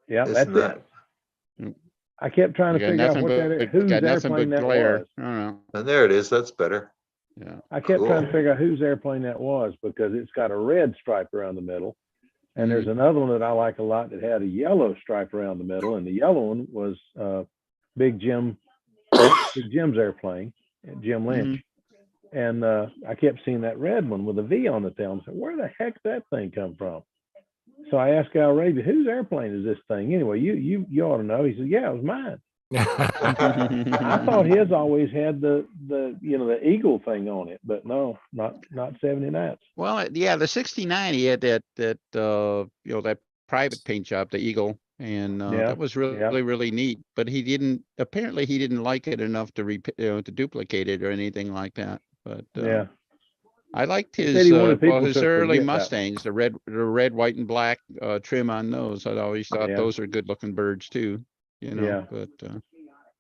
yeah. Isn't That's that? it. I kept trying You to got figure out nothing what that but, whose got nothing airplane but that glare. was. I don't know. And there it is. That's better. Yeah. I kept trying to Cool. figure out whose airplane that was because it's got a red stripe around the middle. And there's Mhm. another one that I like a lot that had a yellow stripe around the middle. And the yellow one was Big Jim's airplane, Jim Lynch. And I kept seeing that red one with a V on the tail. And I said, where the heck did that thing come from? So I asked Al Raby, whose airplane is this thing? Anyway, you ought to know. He said, yeah, it was mine. I thought his always had the eagle thing on it, but no, not 70 gnats. Well, yeah, the 69, he had that that private paint job, the Eagle, and Yeah, that was really neat. But apparently he didn't like it enough to to duplicate it or anything like that. But Yeah. I liked He said his he wanted people his to early forget that one. Mustangs, the red, white, and black trim on those. I always thought Yeah. those are good looking birds too. Yeah. But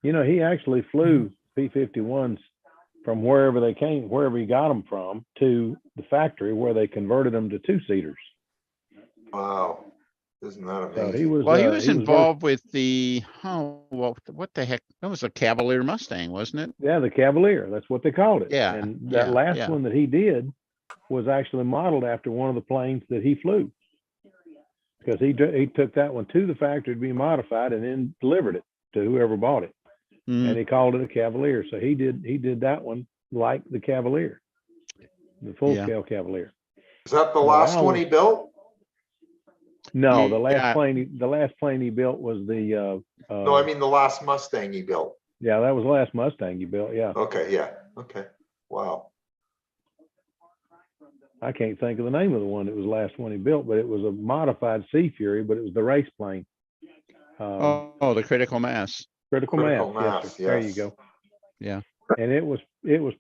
he actually flew P-51s from wherever he got them from, to the factory where they converted them to two-seaters. Wow. Isn't that So amazing? he was. well, he was involved with the what the heck? That was a Cavalier Mustang, wasn't it? Yeah, the Cavalier. That's what they called it. Yeah, And that last one that he did was actually modeled after one of the planes that he flew, because he took that one to the factory to be modified and then delivered it to whoever bought it. And he called it a Cavalier. So he did that one like the Cavalier, the full scale Cavalier. Is that the last one he built? No, the last plane he built was the No, I mean the last Mustang he built. yeah, that was the last Mustang he built. Yeah. Okay, yeah. Okay. Wow. I can't think of the name of the one that was the last one he built, but it was a modified Sea Fury, but it was the race plane. The Critical Mass. Critical Mass. Yes, sir. There you yes. go. Yeah. And it was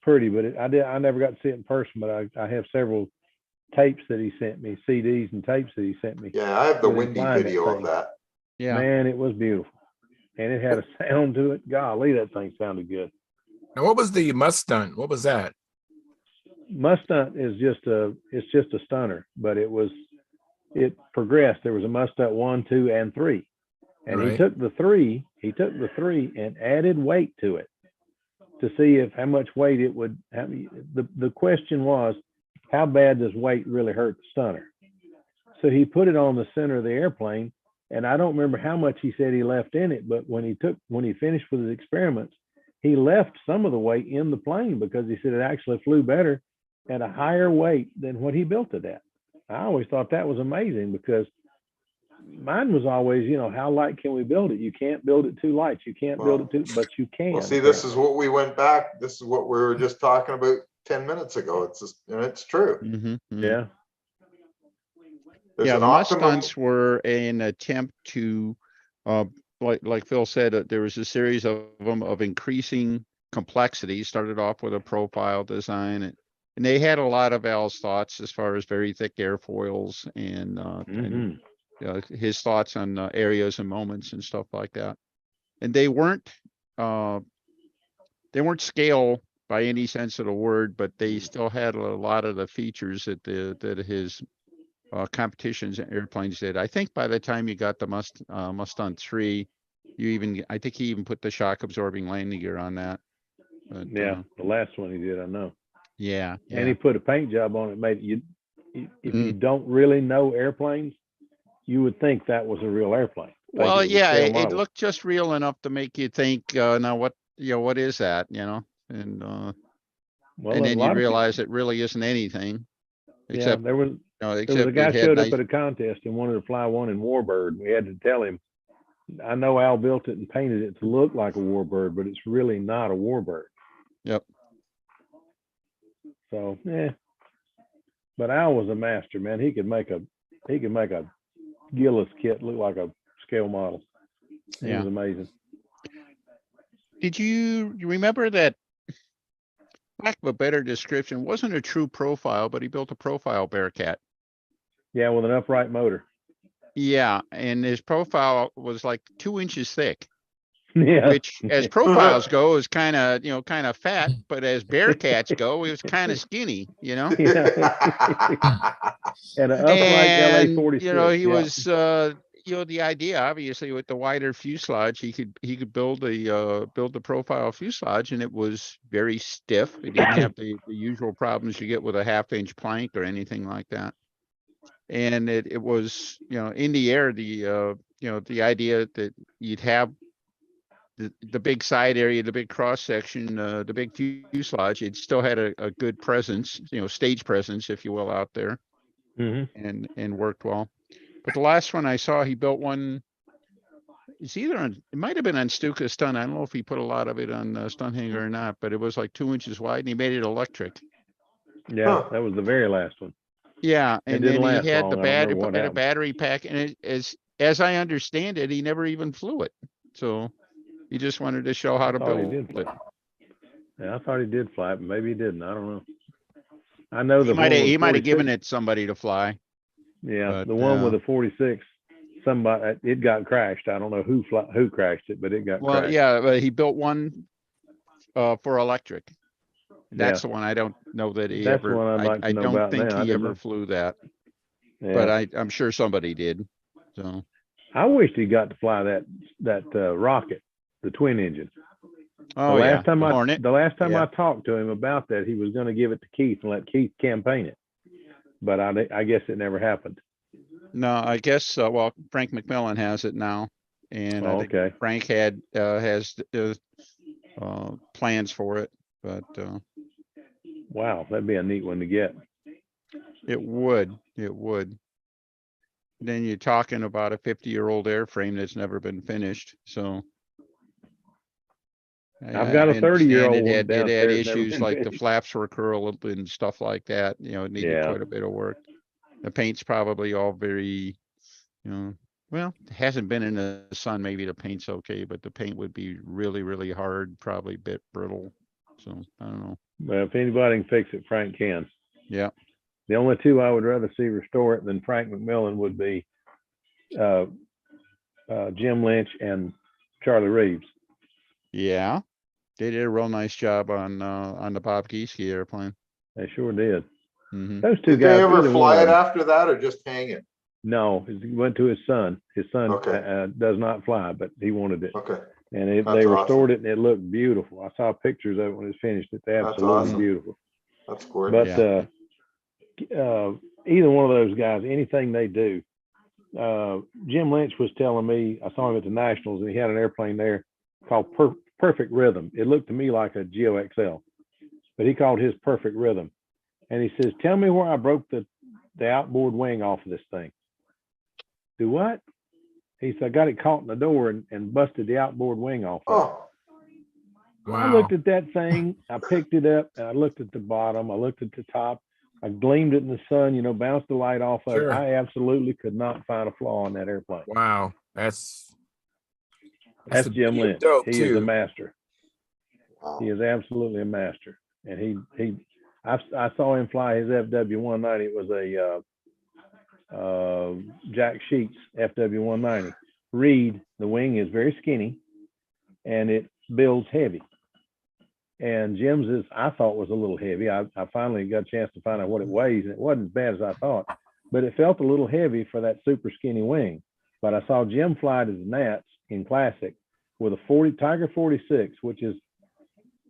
pretty, but I never got to see it in person, but I have several tapes that he sent me, CDs and tapes that he sent me. Yeah, I have the with him windy flying video of thing. that. Yeah. Man, it was beautiful. And it had a sound to it. Golly, that thing sounded good. Now, what was the Mustang? What was that? Mustang is just a stunner, but it progressed. There was a Mustang 1, 2, and 3. And Right. he took the three and added weight to it to see how much weight it would have. The question was, how bad does weight really hurt the stunner? So he put it on the center of the airplane, and I don't remember how much he said he left in it, but when he finished with his experiments, he left some of the weight in the plane because he said it actually flew better at a higher weight than what he built it at. I always thought that was amazing, because mine was always, how light can we build it? You can't build it too light. You can't build it too, but you can. Well, see, this is what we went back. This is what we were just talking about 10 minutes ago. It's true. Yeah. There's Yeah, an the optimum. Mustangs were an attempt to, like Phil said, there was a series of them of increasing complexity. Started off with a profile design, and they had a lot of Al's thoughts as far as very thick airfoils and his thoughts on areas and moments and stuff like that. And they weren't scale by any sense of the word, but they still had a lot of the features that his competitions and airplanes did. I think by the time you got the Mustang 3, I think he even put the shock absorbing landing gear on that. But, yeah, the last one he did, I know. Yeah. And he put a paint job on it, made it, if you don't really know airplanes, you would think that was a real airplane. Well, yeah, it looked just real enough to make you think, now what is that, and Well, and then you realize it really isn't anything. Except there was a guy showed up at a contest and wanted to fly one in Warbird. We had to tell him, I know Al built it and painted it to look like a Warbird, but it's really not a Warbird. Yep. So, but Al was a master, man. He could make a Gillis kit look like a scale model. It was amazing. Did you remember that, lack of a better description, wasn't a true profile, but he built a profile Bearcat? Yeah, with an upright motor. Yeah, and his profile was like 2 inches thick. Yeah. which as profiles go is kind of fat, but as Bearcats go, he was kind of skinny, And an upright LA And 46. he yeah. was the idea obviously with the wider fuselage, he could build the profile fuselage, and it was very stiff. It didn't have the usual problems you get with a 1/2-inch plank or anything like that. And it was, in the air, the idea that you'd have the big side area, the big cross section, the big fuselage, it still had a good presence, stage presence, if you will, out there, and worked well. But the last one I saw, he built one. It's it might have been on Stuka Stunt. I don't know if he put a lot of it on Stunthangar or not, but it was like 2 inches wide, and he made it electric. Yeah, that was the very last one. Yeah, It and didn't then he last had long. the I don't remember what happened. battery pack, and as I understand it, he never even flew it. So he just wanted to show how to build it. Yeah, I thought he did fly it, but maybe he didn't. I don't know. I know He might have given it somebody to fly. Yeah, but, the one with the 46, somebody it got crashed. I don't know who crashed it, but it got crashed. Well, yeah, but he built one for electric. That's the one I don't know that he That's ever. the one I'd like to I know don't about think now. I he didn't ever know. flew that. Yeah. But I'm sure somebody did. So I wished he got to fly that rocket, the twin engine. Oh, the last time Hornet. The last time I talked to him about that, he was going to give it to Keith and let Keith campaign it. But I guess it never happened. No, I guess Frank McMillan has it now, and I think Frank has plans for it. But wow, that'd be a neat one to get. It would. Then you're talking about a 50-year-old airframe that's never been finished. So I've got a 30-year-old one it had downstairs, issues like the flaps were curled and stuff like that. It needed quite a bit of work. The paint's probably all very, well, it hasn't been in the sun. Maybe the paint's okay, but the paint would be really, really hard, probably a bit brittle. So I don't know. Well, if anybody can fix it, Frank can. Yeah. The only two I would rather see restore it than Frank McMillan would be Jim Lynch and Charlie Reeves. Yeah, they did a real nice job on the Bob Gieske airplane. They sure did. Mm-hmm. Those two Did guys. they ever fly it after that, or just hang it? No, he went to his son. His son does not fly, but he wanted it. Okay. And they restored it, and it looked beautiful. I saw pictures of it when it was finished. It's absolutely beautiful. That's gorgeous. But either one of those guys, anything they do. Jim Lynch was telling me, I saw him at the Nationals, and he had an airplane there called Perfect Rhythm. It looked to me like a Geo XL, but he called his Perfect Rhythm. And he says, tell me where I broke the outboard wing off of this thing. Do what? He said, I got it caught in the door and busted the outboard wing off. Oh, wow. I looked at that thing. I picked it up, and I looked at the bottom. I looked at the top. I gleamed it in the sun, bounced the light off of it. I absolutely could not find a flaw in that airplane. Wow. That's Jim Lynch. He is a master. Wow. He is absolutely a master. And I saw him fly his FW-190. It was a Jack Sheets FW-190. Reed, the wing is very skinny, and it builds heavy. And Jim's I thought was a little heavy. I finally got a chance to find out what it weighs, and it wasn't as bad as I thought, but it felt a little heavy for that super skinny wing. But I saw Jim fly to the Nats in Classic with a Tiger 46, which is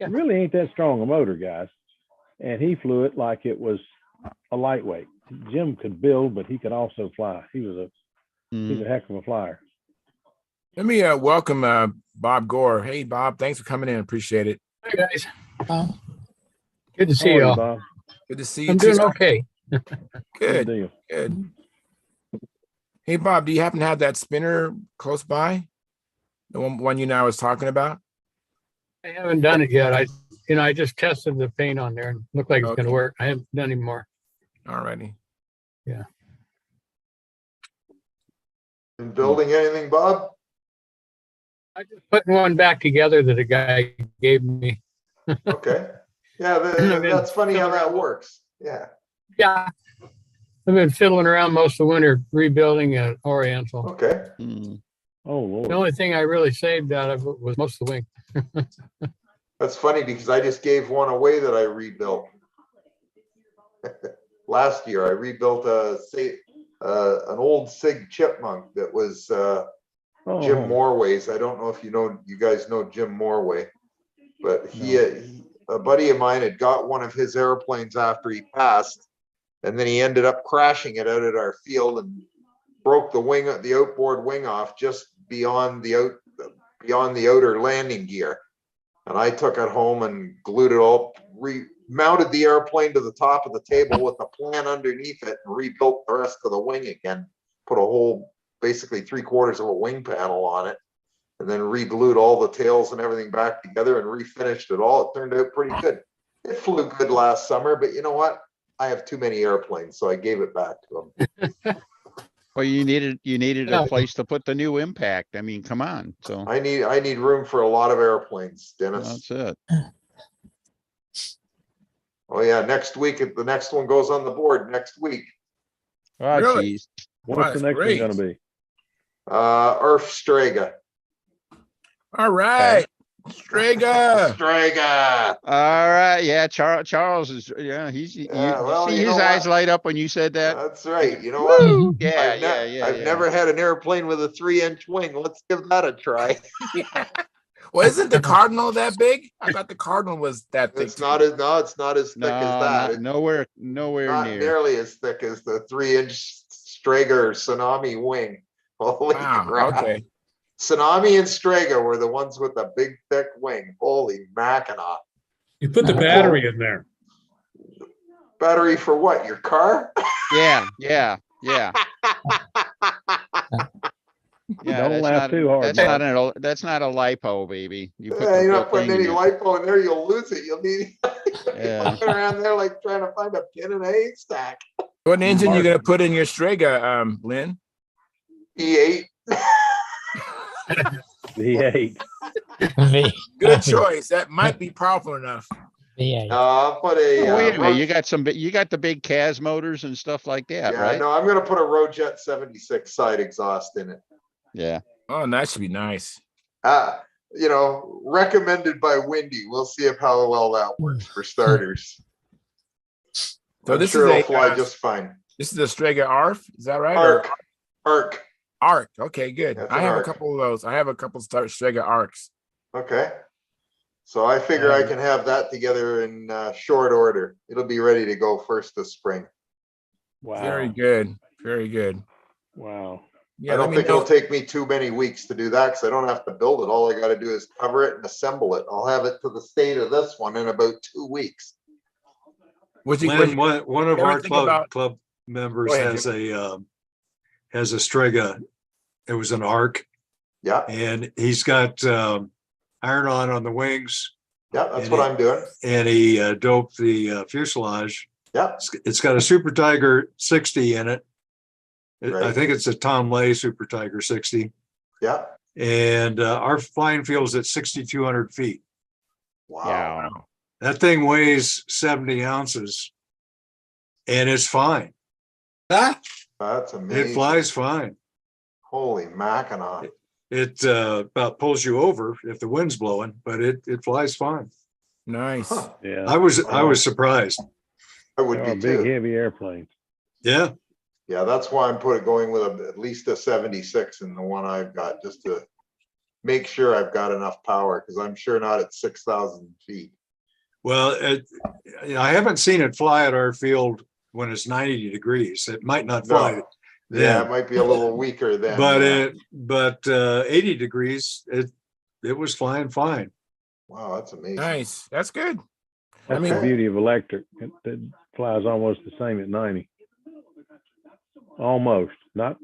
really ain't that strong a motor, guys. And he flew it like it was a lightweight. Jim could build, but he could also fly. He was he's a heck of a flyer. Let me welcome Bob Gore. Hey, Bob, thanks for coming in. Appreciate it. Hey, guys. Good to see y'all. Bob? Good to see you. I'm doing okay. Good. Good. Hey, Bob, do you happen to have that spinner close by? The one you now was talking about? I haven't done it yet. I just tested the paint on there and looked like it's going to work. I haven't done any more. All righty. Yeah. Been building anything, Bob? I just putting one back together that a guy gave me. Okay. Yeah, that's funny how that works. Yeah. Yeah. I've been fiddling around most of the winter rebuilding an Oriental. Okay. Oh, Lord. The only thing I really saved out of it was most of the wing. That's funny because I just gave one away that I rebuilt. Last year, I rebuilt an old Sig chipmunk that was Jim Morway's. I don't know if you guys know Jim Morway, but a buddy of mine had got one of his airplanes after he passed, and then he ended up crashing it out at our field and broke the outboard wing off just beyond the outer landing gear. And I took it home and glued it all, mounted the airplane to the top of the table with the plan underneath it, and rebuilt the rest of the wing again. Put a whole, basically 3/4 of a wing panel on it, and then re-glued all the tails and everything back together and refinished it all. It turned out pretty good. It flew good last summer, but you know what? I have too many airplanes, so I gave it back to him. Well, you needed a place to put the new impact. I mean, come on. So I need room for a lot of airplanes, Dennis. that's it. Oh yeah, next week, the next one goes on the board next week. Oh, Really? geez. What's the next one going to be? Earth Strega. All right. Strega. Strega. All right. Yeah. Charles is, he's, well, see you his know eyes what? light up when you said that. That's right. You know what? Woo! Yeah. I've never had an airplane with a 3-inch wing. Let's give that a try. Well, isn't the Cardinal that big? I thought the Cardinal was that thick. It's not as thick as that. Nowhere Not near. nearly as thick as the 3-inch Strega Tsunami wing. Holy crap. Okay. Tsunami and Strega were the ones with the big thick wing. Holy Mackinac. You put the battery in there. Battery for what? Your car? Yeah. Yeah, Don't laugh too hard. That's not a lipo, baby. You put You're the not putting any thing in lipo in there, you'll lose it. You'll need Yeah. walking around there like trying to find a pin in a haystack. What engine you gonna put in your Strega, Lynn? E8. V8. Good choice. That might be powerful enough. I'll put a. Oh, wait a minute, you got the big CAS motors and stuff like that, Yeah, right? no, I'm gonna put a Rojet 76 side exhaust in it. Yeah. Oh, that should be nice. Recommended by Windy. We'll see how well that works for starters. So this sure is it'll fly just fine. This is a Strega ARF, is that right? Arc. Okay, good. That's I an have Arc. a couple of those. I have a couple of Strega ARCs. Okay. So I figure I can have that together in short order. It'll be ready to go first this spring. Wow. Very good. Very good. Wow. Yeah, I don't think it'll take me too many weeks to do that because I don't have to build it. All I got to do is cover it and assemble it. I'll have it to the state of this one in about 2 weeks. Lynn, one of our club members Go ahead, has a Strega. It was an ARC. Yeah. And he's got iron-on on the wings. Yeah, that's what I'm doing. And he doped the fuselage. Yeah. It's got a Super Tiger 60 in it. Right. I think it's a Tom Lay Super Tiger 60. Yeah. And our flying field is at 6,200 feet. Wow. That thing weighs 70 ounces and it's fine. That's amazing. It flies fine. Holy Mackinac. It about pulls you over if the wind's blowing, but it flies fine. Nice. Huh. Yeah. I was surprised. I would They are be big, too. heavy airplanes. Yeah. Yeah, that's why I'm going with at least a 76 in the one I've got, just to make sure I've got enough power, because I'm sure not at 6,000 feet. Well, I haven't seen it fly at our field when it's 90 degrees. It might not fly. No. Then, Yeah, it might be a little weaker then. but 80 degrees, it was flying fine. Wow, that's amazing. Nice. That's good. That's the beauty of electric. It flies almost the same at 90. Almost. Not.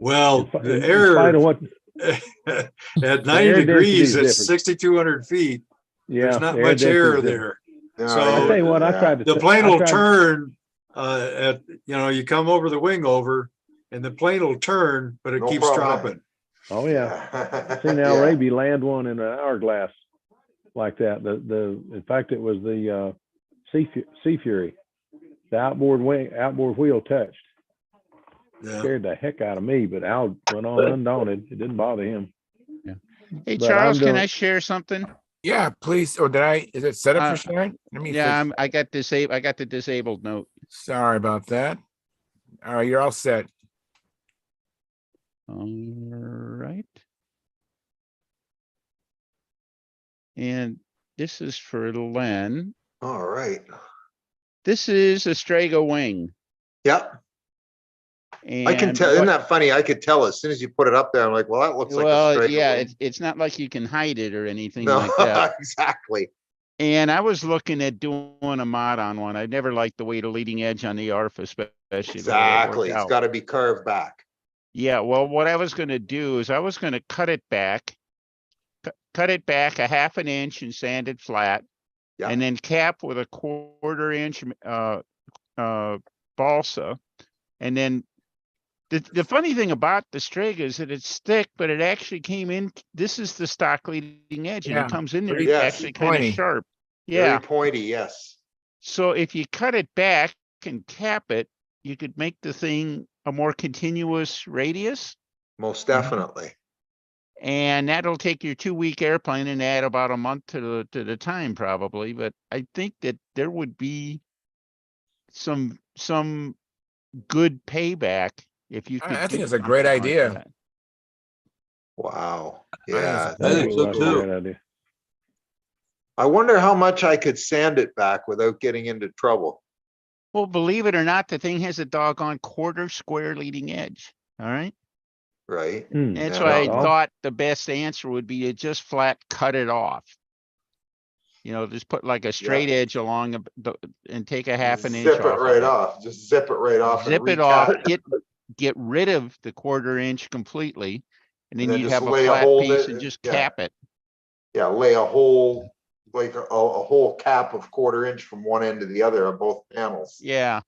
Well, the in air spite of what, at 90 air degrees density at is different. 6,200 feet. Yeah, There's not air much density air is there. No, So I tell you what, I tried to. the plane I will tried to- turn you come over the wing over and the plane will turn, but it No keeps problem. dropping. Oh yeah. Yeah. I've seen Al Raby land one in an hourglass like that. In fact, it was the Sea Fury. The outboard wheel touched. Yeah. Scared the heck out of me, but Al went on undaunted. It didn't bother him. Hey, But Charles, I'm can doing- I share something? Yeah, please. Or did I? Is it set up for Uh, sharing? Let me Yeah, fix. I got disabled. I got the disabled note. Sorry about that. All right, you're all set. All right. And this is for Len. All right. This is a Strega wing. Yep. I can And tell. Isn't what- that funny? I could tell as soon as you put it up there. I'm like, well, that looks like a well, straight. yeah, it's not like you can hide it or anything No, like that. exactly. And I was looking at doing a mod on one. I never liked the way the leading edge on the ARF, especially the way it Exactly. worked It's out. got to be curved back. Yeah, well, what I was going to do is I was going to cut it back, cut it back a half an inch and sand it flat, Yeah. and then cap with a 1/4 inch balsa. And then the funny thing about the Strega is that it's thick, but it actually came in. This is the stock leading edge, and Yeah, it comes in there pretty- Yes. actually kind of pointy. sharp. Very Yeah. pointy. Yes. So if you cut it back and cap it, you could make the thing a more continuous radius. Most Mm-hmm. definitely. And that'll take your 2-week airplane and add about a month to the time probably. But I think that there would be some good payback if you could. I think do it's a great something like idea. that. Wow. think it's Yeah. I think Looked so like a too. great idea. I wonder how much I could sand it back without getting into trouble. Well, believe it or not, the thing has a doggone 1/4 square leading edge. All right. Right. Hmm. That's Yeah, why I no, no. thought the best answer would be to just flat cut it off. You know, just put like a straight edge along and take a half an inch Zip it off. right of it. off. Just zip it right off. Zip and it off, recap get rid of the 1/4 inch completely, and then then you'd just have a lay a flat hole piece in and it, just yeah. cap it. Yeah. Lay a whole, like a whole cap of 1/4 inch from one end to the other of both panels. Yeah.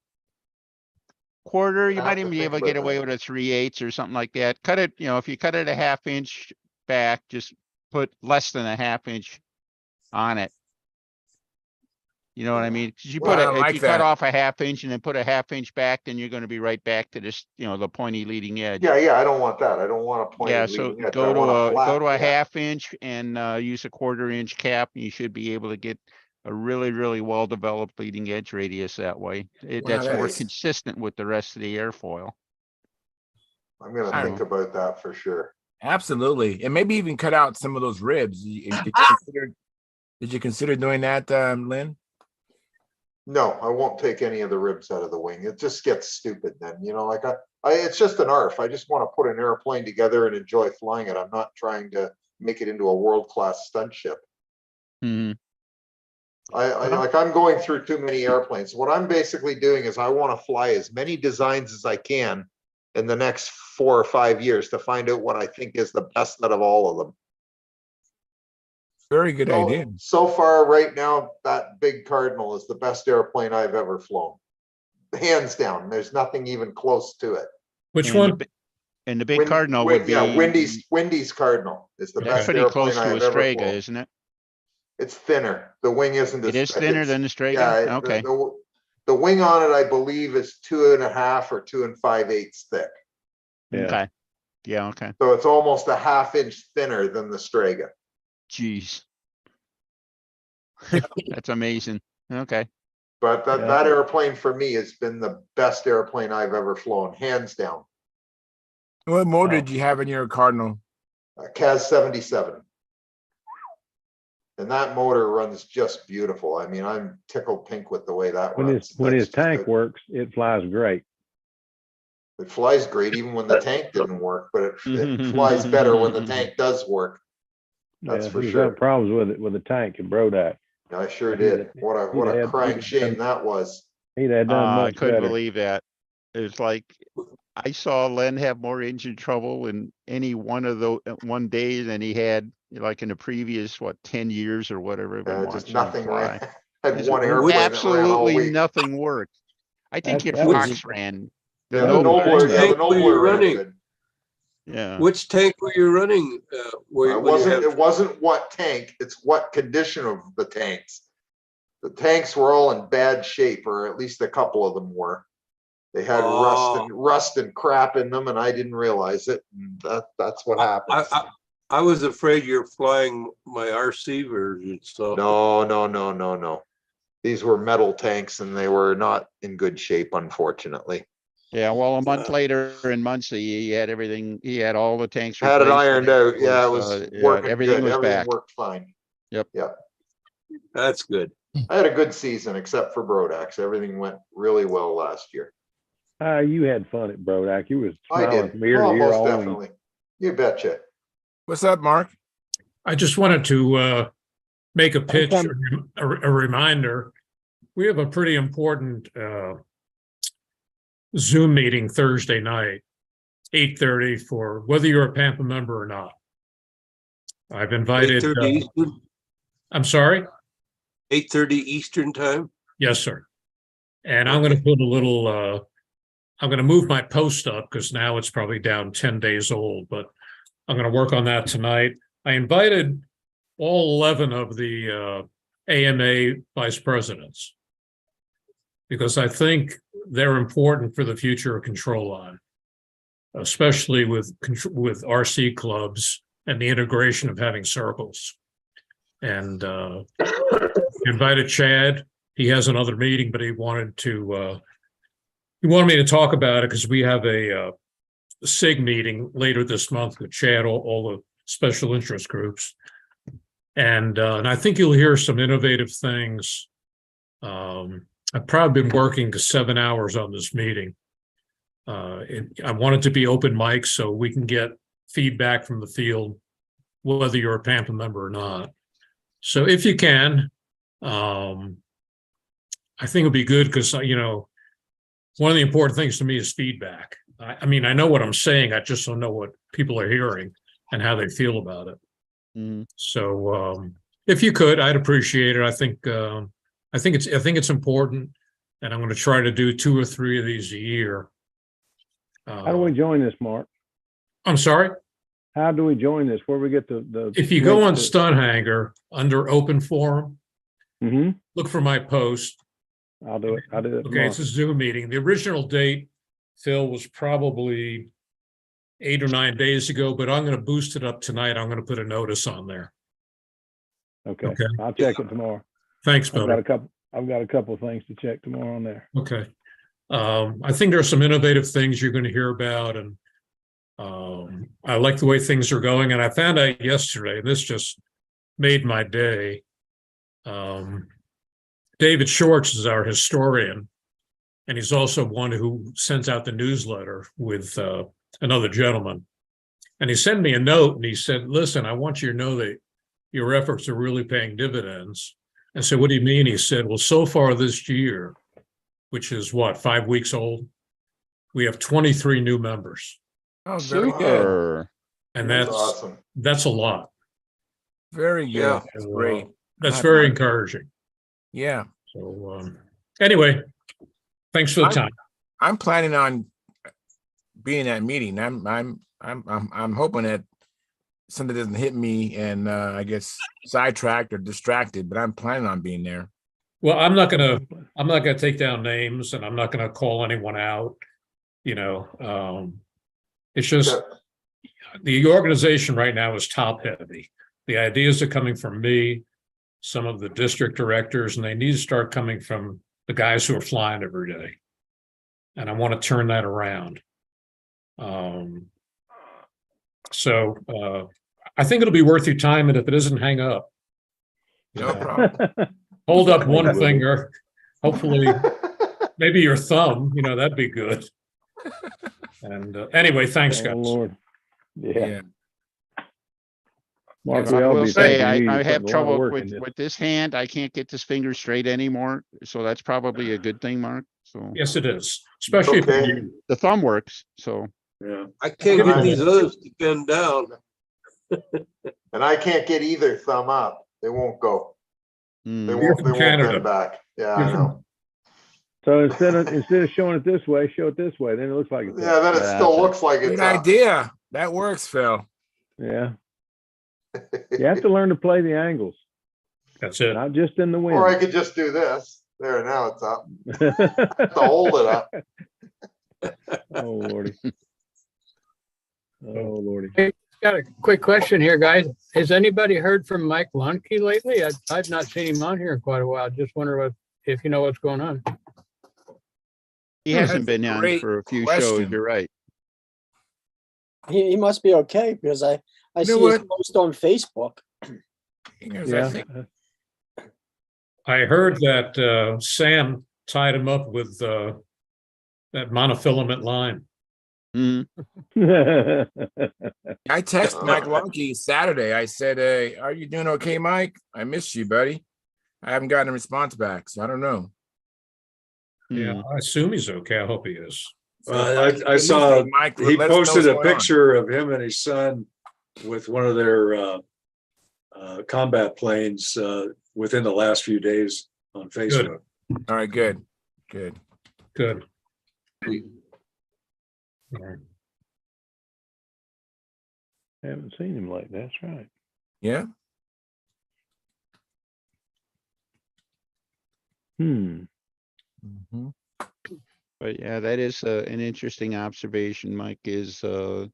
1/4, you I might have to even be think able to get about away that. with a 3/8 or something like that. Cut it, you know, if you cut it a half inch back, just put less than a half inch on it. You know what I mean? 'Cause you Well, put I a, don't if like you cut that. off a half inch and then put a half inch back, then you're gonna be right back to this, you know, the pointy leading edge. Yeah. Yeah. I don't want that. I don't want a Yeah, pointed so leading edge. I go to want a flat, yeah. half inch and use a 1/4 inch cap, and you should be able to get a really well developed leading edge radius that way. Wow, That's more Nice. consistent with the rest of the airfoil. I'm gonna I- think about that for sure. Absolutely, and maybe even cut out some of those ribs. Did you consider doing that, Lynn? No, I won't take any of the ribs out of the wing. It just gets stupid then, you know, like it's just an ARF. I just want to put an airplane together and enjoy flying it. I'm not trying to make it into a world-class stunt ship. Mhm. I'm going through too many airplanes. What I'm basically doing is I want to fly as many designs as I can in the next 4 or 5 years to find out what I think is the best out of all of them. Very good idea. So far, right now, that big Cardinal is the best airplane I've ever flown. Hands down. There's nothing even close to it. Which And the one? bi- And the big Cardinal would be. Yeah, Wendy's Cardinal is the That's best pretty close airplane to a I've ever Strega, flown. isn't it? It's thinner. The wing isn't It as is thick. thinner It's- than the Strega? Yeah, Okay. the wing on it, I believe, is 2.5 or 2 5/8 thick. Yeah. Okay. Yeah, okay. So it's almost a half inch thinner than the Strega. Jeez. That's amazing. Okay. But Yeah. that airplane for me has been the best airplane I've ever flown, hands down. What motor Oh. did you have in your Cardinal? A CAS 77. And that motor runs just beautiful. I mean, I'm tickled pink with the way that When runs. his That's just tank works, it flies great. It flies great even when the tank didn't work, but it flies better when the tank does work. That's Yeah, for he was sure. having problems with it with the tank in Brodak. I sure He'd did. had- What he'd a had- crying he'd shame done- that was. He'd had done I much couldn't better. believe that. It's like, I saw Len have more engine trouble in any one of the one day than he had like in the previous, 10 years or whatever. I've been Just watching him nothing fly. ran. Had Just one airplane that ran all absolutely week. nothing worked. I think That your was- Fox ran. Yeah, that the was a Nobler, shame. yeah, the Tank were you Nobler ran running? good. Yeah. Which tank were you running? It wasn't what tank, it's what condition of the tanks. The tanks were all in bad shape, or at least a couple of them were. They had rust and crap in them, and I didn't realize it. And that's what happens. I was afraid you're flying my RC version. So No. These were metal tanks, and they were not in good shape, unfortunately. Yeah, well, a month later in Muncie, he had everything. He had all the tanks. Had it replaced, ironed out. Yeah, it was working everything good. was Everything back. worked fine. Yep. That's good. I had a good season, except for Brodax. Everything went really well last year. You had fun at Brodak. You was I smiling did. from ear to Oh, ear most all week. definitely. You betcha. What's up, Mark? I just wanted to make a pitch, Anytime- a reminder. We have a pretty important Zoom meeting Thursday night, 8:30, for whether you're a Pampa member or not. I've invited. 8:30 Eastern. I'm sorry? 8:30 Eastern time. Yes, sir. And I'm going to put a little, I'm going to move my post up because now it's probably down 10 days old, but I'm going to work on that tonight. I invited all 11 of the AMA vice presidents because I think they're important for the future of Control Line, especially with RC clubs and the integration of having circles. And invited Chad. He has another meeting, but he wanted me to talk about it because we have a SIG meeting later this month with Chad, all the special interest groups. And I think you'll hear some innovative things. I've probably been working 7 hours on this meeting. I want it to be open mic so we can get feedback from the field, whether you're a Pampa member or not. So if you can, I think it'll be good because, one of the important things to me is feedback. I mean, I know what I'm saying. I just don't know what people are hearing and how they feel about it. So if you could, I'd appreciate it. I think it's important, and I'm going to try to do 2 or 3 of these a year. How do we join this, Mark? I'm sorry? How do we join this? Where we get the If you go on Stunthangar under open forum, Mm-hmm. look for my post. I'll do it. Okay, tomorrow. it's a Zoom meeting. The original date, Phil, was probably 8 or 9 days ago, but I'm going to boost it up tonight. I'm going to put a notice on there. Okay. Okay. I'll check it tomorrow. Thanks, I've buddy. got a couple of things to check tomorrow on there. Okay. I think there's some innovative things you're going to hear about, and I like the way things are going. And I found out yesterday, and this just made my day. David Shorts is our historian, and he's also one who sends out the newsletter with another gentleman. And he sent me a note, and he said, "Listen, I want you to know that your efforts are really paying dividends." I said, "What do you mean?" He said, "Well, so far this year, which is what, 5 weeks old, we have 23 new members." Oh, very good. Super. And That's that's awesome. that's a lot. Very good. Yeah. That's great. That's very encouraging. Yeah. So anyway, thanks for the time. I'm planning on being at meeting. I'm hoping that something doesn't hit me and I guess sidetracked or distracted, but I'm planning on being there. Well, I'm not gonna take down names, and I'm not gonna call anyone out. It's just the organization right now is top heavy. The ideas are coming from me, some of the district directors, and they need to start coming from the guys who are flying every day. And I want to turn that around. So I think it'll be worth your time, and if it isn't, hang up. No problem. Hold up one finger, hopefully, maybe your thumb. That'd be good. And anyway, thanks, guys. Oh, Lord. Yeah. Mark, I will say I you have putting a lot of trouble work in with this hand. I can't get this finger straight anymore. So that's probably a good thing, Mark. So Yes, it is, especially for Okay. you. the thumb works. So Yeah. I can't get these others to bend down. And I can't get either thumb up. They won't go. They mm, won't. from They won't Canada. bend back. Yeah, You're I from- know. So instead of showing it this way, show it this way. Then it looks like it's Yeah, then it Yeah, still that's it. looks like Good it's up. idea. That works, Phil. Yeah. You have to learn to play the angles, That's it. not just in the Or I wind. could just do this. There, now it's up. To hold it up. Oh, Lordy. Oh, Lordy. Hey, got a quick question here, guys. Has anybody heard from Mike Lunke lately? I've not seen him on here in quite a while. Just wonder if you know what's going on. He That's hasn't a been on great for a few question. shows. You're right. He must be okay because I You know see his what? post on Facebook. Because I Yeah. think I heard that Sam tied him up with that monofilament line. Mhm. I texted Mike Lunke Saturday. I said, "Hey, are you doing okay, Mike? I missed you, buddy. I haven't gotten a response back, so I don't know." Yeah, I assume he's okay. I hope he is. I saw he posted a picture of him and his son with one of their combat planes within the last few days on Facebook. All right, good. Good. All right. Haven't seen him lately. That's right. Yeah. But yeah, that is an interesting observation. Mike is, well,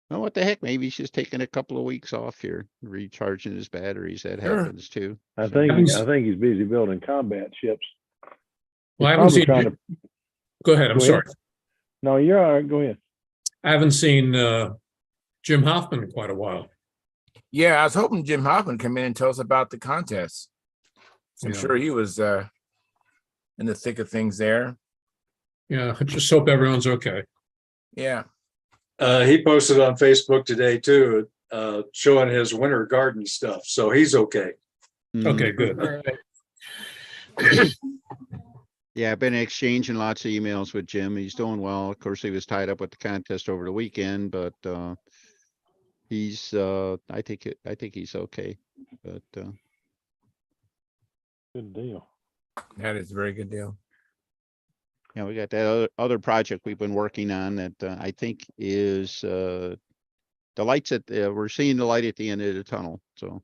what the heck? Maybe he's just taking a couple of weeks off here, recharging his batteries. That Sure. happens too. I So- think he's busy building combat ships. Well, I He's haven't seen. probably trying to. Go ahead. I'm Go sorry. ahead. No, you're all right. Go ahead. I haven't seen Jim Hoffman in quite a while. Yeah, I was hoping Jim Hoffman come in and tell us about the contest. So I'm Yeah. sure he was in the thick of things there. Yeah, I just hope everyone's okay. Yeah. He posted on Facebook today too, showing his winter garden stuff. So he's okay. Okay, good. All right. Yeah, I've been exchanging lots of emails with Jim. He's doing well. Of course, he was tied up with the contest over the weekend, but he's I think he's okay. But Good deal. That is a very good deal. yeah, we got that other project we've been working on that I think is the lights at we're seeing the light at the end of the tunnel. So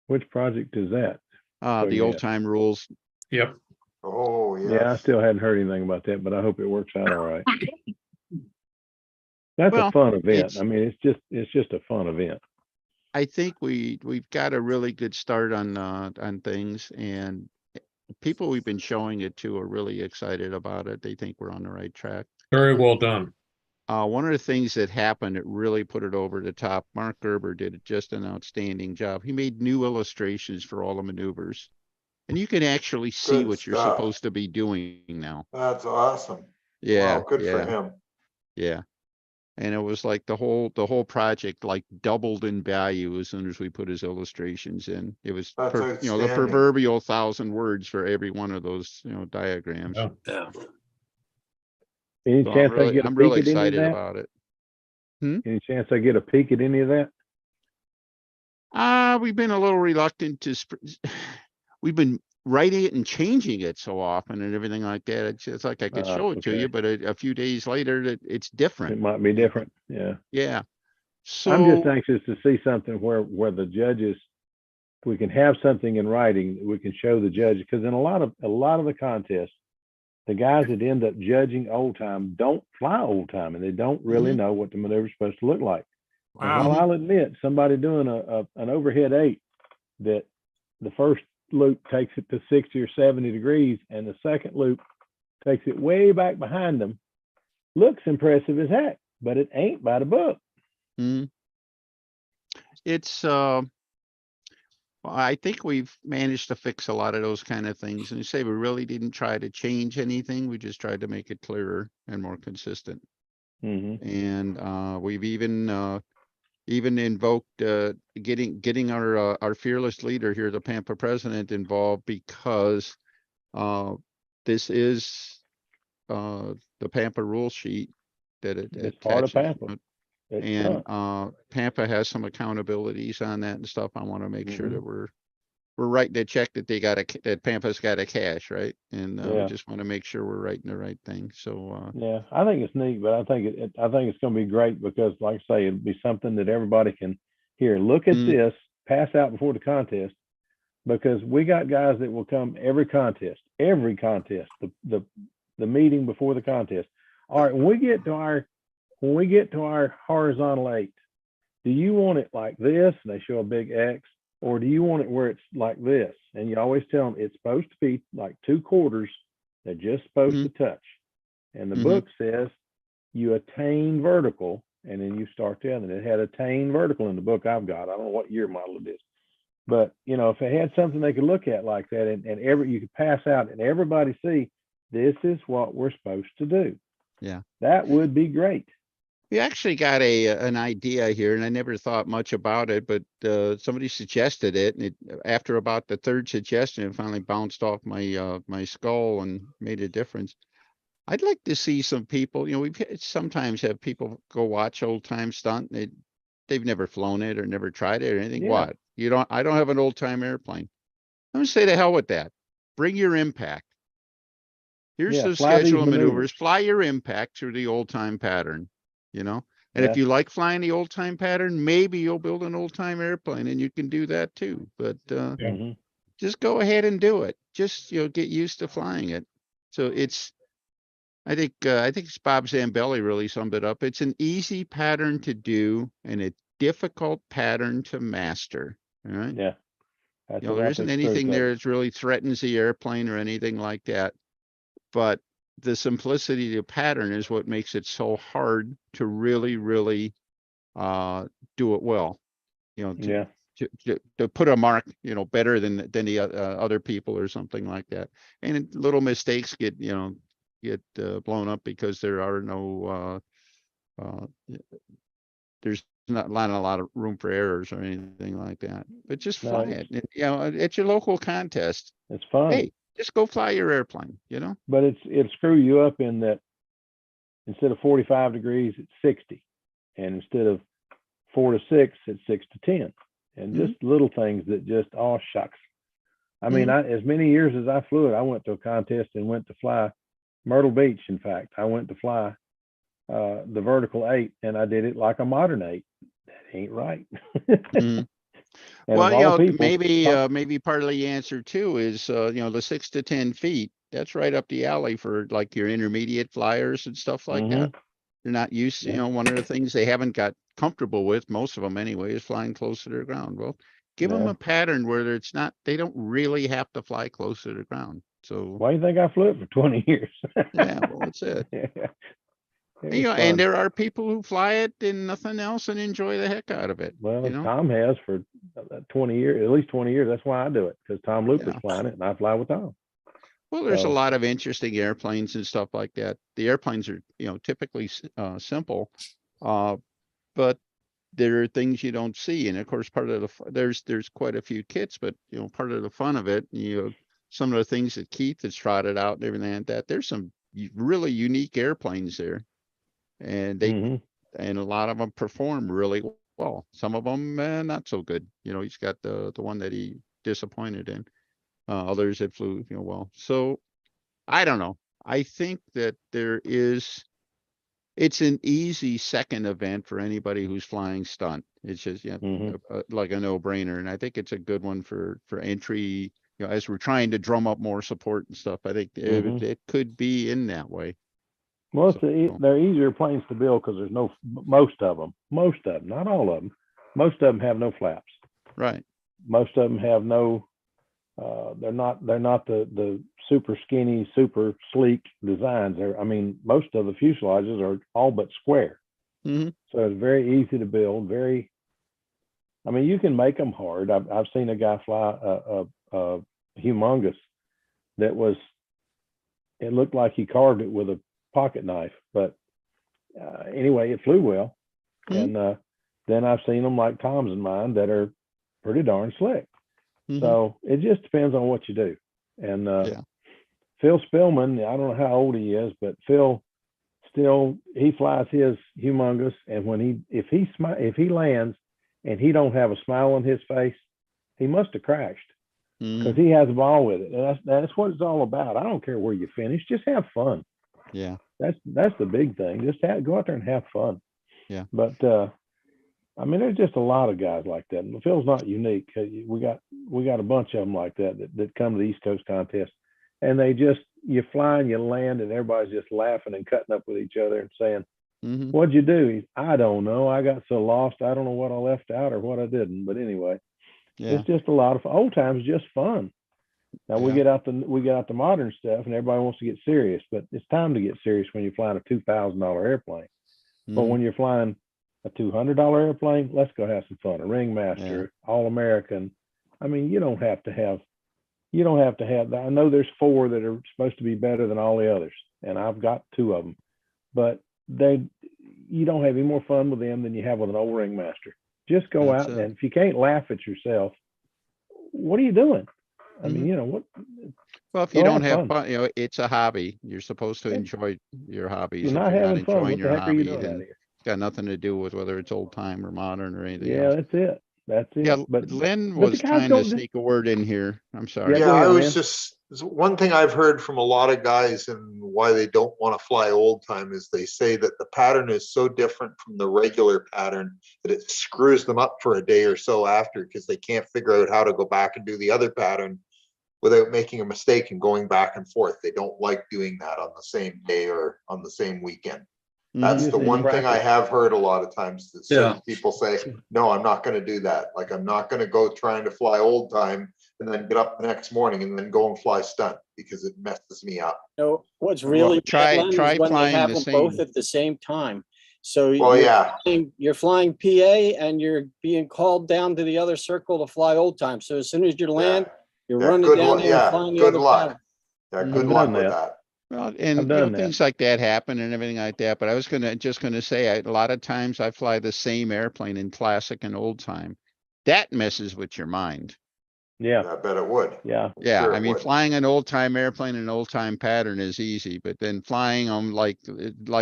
Which project is that? the old time rules. Yep. Oh, yes. Yeah, I still hadn't heard anything about that, but I hope it works out all right. That's Well, a fun event. it's- I mean, it's just a fun event. I think we've got a really good start on things, and people we've been showing it to are really excited about it. They think we're on the right track. Very well done. One of the things that happened that really put it over the top, Mark Gerber did just an outstanding job. He made new illustrations for all the maneuvers, and you can actually see Good what you're stuff. supposed to be doing now. That's awesome. Yeah, Wow, good for yeah, him. yeah. And it was like the whole project like doubled in value as soon as we put his illustrations in. It was, That's the outstanding. proverbial 1,000 words for every one of those, diagrams. Yeah. Yeah. Any So chance I get a I'm peek really at any of excited that? about it. Any chance I get a peek at any of that? We've been a little reluctant to, we've been writing it and changing it so often and everything like that. It's like I could show it to okay. you, but a few days later it's different. It might be different. Yeah. Yeah. So I'm just anxious to see something where the judges, we can have something in writing that we can show the judge, because in a lot of the contests, the guys that end up judging old time don't fly old time, and they don't really know what the maneuver is supposed to look like. And Wow. while I'll admit somebody doing an overhead 8 that the first loop takes it to 60 or 70 degrees and the second loop takes it way back behind them, looks impressive as heck, but it ain't by the book. it's I think we've managed to fix a lot of those kind of things. And you say we really didn't try to change anything. We just tried to make it clearer and more consistent. And we've even invoked getting our fearless leader here, the Pampa president, involved, because this is the Pampa rule sheet that it It's part of attaches. Pampa. And Pampa has some accountabilities on that and stuff. I want to make sure that we're writing the check that that Pampa's got to cash, right? And we just want to make sure we're writing the right thing. So yeah, I think it's neat, but I think it's going to be great because, like I say, it'll be something that everybody can hear. Look at this, pass out before the contest, because we got guys that will come every contest, the meeting before the contest. All right, when we get to our horizontal 8, do you want it like this? And they show a big X, or do you want it where it's like this? And you always tell them it's supposed to be like 2 quarters. They're just supposed to touch. And the book says you attain vertical, and then you start there. And it had attain vertical in the book I've got. I don't know what year model it is, but you know, if they had something they could look at like that, and you could pass out and everybody see this is what we're supposed to do. Yeah, that would be great. We actually got an idea here, and I never thought much about it, but somebody suggested it, and after about the 3rd suggestion, it finally bounced off my my skull and made a difference. I'd like to see some people, you know, we sometimes have people go watch old time stunt. They've never flown it or never tried it or anything. Yeah. What? I don't have an old time airplane. I'm gonna say to hell with that. Bring your impact. Here's the schedule of maneuvers. Fly your impact through the old time pattern, you know? And if you like flying the old time pattern, maybe you'll build an old time airplane and you can do that too. But just go ahead and do it. Just, you know, get used to flying it. So I think it's Bob Zambelli really summed it up. It's an easy pattern to do and a difficult pattern to master. All right. Yeah. You know, there isn't anything there that really threatens the airplane or anything like that. But the simplicity of the pattern is what makes it so hard to really, really do it well. You know, to put a mark, you know, better than the other people or something like that. And little mistakes get, you know, blown up because there are no there's not a lot of room for errors or anything like that. But just fly it. And, you know, at your local contest. It's fun. Hey, just go fly your airplane, you know. But it screw you up in that instead of 45 degrees, it's 60. And instead of 4 to 6, it's 6 to 10. And just little things that just, oh, shucks. I mean, as many years as I flew it, I went to a contest and went to fly Myrtle Beach. In fact, I went to fly the vertical 8, and I did it like a modern 8. That ain't right. Well, you know, maybe part of the answer too is, you know, the 6 to 10 feet, that's right up the alley for like your intermediate flyers and stuff like that. They're not used to, you know, one of the things they haven't got comfortable with, most of them anyway, is flying close to the ground. Well, give them a pattern where it's not, they don't really have to fly close to the ground. So why do you think I flew it for 20 years? Yeah, well, that's it. You know, and there are people who fly it and nothing else and enjoy the heck out of it. Well, you know? Tom has for 20 years, at least 20 years. That's why I do it, because Tom Loop is flying it and I fly with Tom. Well, there's a lot of interesting airplanes and stuff like that. The airplanes are, you know, typically simple, but there are things you don't see. And of course, part of the there's quite a few kits, but you know, part of the fun of it, you know, some of the things that Keith has trotted out and everything like that. There's some really unique airplanes there, and and a lot of them perform really well. Some of them not so good. You know, he's got the one that he disappointed in. Others that flew, you know, well. So I don't know. I think that it's an easy second event for anybody who's flying stunt. It's just like a no-brainer, and I think it's a good one for entry. You know, as we're trying to drum up more support and stuff, I think it could be in that way. Well, they're easier planes to build because there's most of them, not all of them. Most of them have no flaps. Right. Most of them have no. They're not the super skinny, super sleek designs. I mean, most of the fuselages are all but square. So it's very easy to build. I mean, you can make them hard. I've seen a guy fly a humongous that it looked like he carved it with a pocket knife, but anyway, it flew well. And then I've seen them like Tom's and mine that are pretty darn slick. So it just depends on what you do. And Phil Spillman, I don't know how old he is, but Phil he flies his humongous, and if he lands and he don't have a smile on his face, he must have crashed, because he has a ball with it. And that's what it's all about. I don't care where you finish, just have fun. Yeah, that's the big thing. Just go out there and have fun. Yeah. But I mean, there's just a lot of guys like that. And Phil's not unique. We got a bunch of them like that come to the East Coast contest, and they just you fly and you land and everybody's just laughing and cutting up with each other and saying, Mhm. "What'd you do?" I don't know. I got so lost. I don't know what I left out or what I didn't. But anyway, Yeah. it's just a lot of old times, just fun. Now we Yeah. get out the modern stuff and everybody wants to get serious, but it's time to get serious when you're flying a $2,000 airplane. But Mhm. when you're flying a $200 airplane, let's go have some fun. A Ringmaster, All American. I mean, you don't have to have that. I know there's 4 that are supposed to be better than all the others, and I've got 2 of them, but you don't have any more fun with them than you have with an old Ringmaster. Just go That's out, it. and if you can't laugh at yourself, what are you doing? I mean, Mhm. what? Well, if Go you don't have have fun. fun, it's a hobby. You're supposed to Yeah. enjoy your hobbies. You're If not you're not having fun. enjoying What the your heck are you hobby, doing out then here? it's got nothing to do with whether it's old time or modern or anything Yeah, else. that's it. That's it. Yeah, But Lynn the was guys trying to don't. sneak a word in here. I'm Yeah, sorry. Yeah, go I ahead, was Lynn. just, one thing I've heard from a lot of guys and why they don't want to fly old time is they say that the pattern is so different from the regular pattern that it screws them up for a day or so after because they can't figure out how to go back and do the other pattern without making a mistake and going back and forth. They don't like doing that on the same day or on the same weekend. That's You the just need one thing I practice. have heard a lot of times that Yeah. certain people say, no, I'm not going to do that. Like, I'm not going to go trying to fly old time and then get up the next morning and then go and fly stunt because it messes me up. No, what's Well, really bad, try Len, is when they flying have the them both same. at the same time. So Well, yeah, you're flying PA and you're being called down to the other circle to fly old time. So as soon as you land, you're yeah, running good down luck. there and Yeah, flying the good other luck. pattern. Yeah, Mhm. good I've luck done with that. that. Well, I've and done that. things like that happen and everything like that. But I was just gonna say, a lot of times I fly the same airplane in classic and old time. That messes with your mind. Yeah, I bet it would. yeah. I'm Yeah, sure I it mean, would. flying an old time airplane in an old time pattern is easy, but then flying them like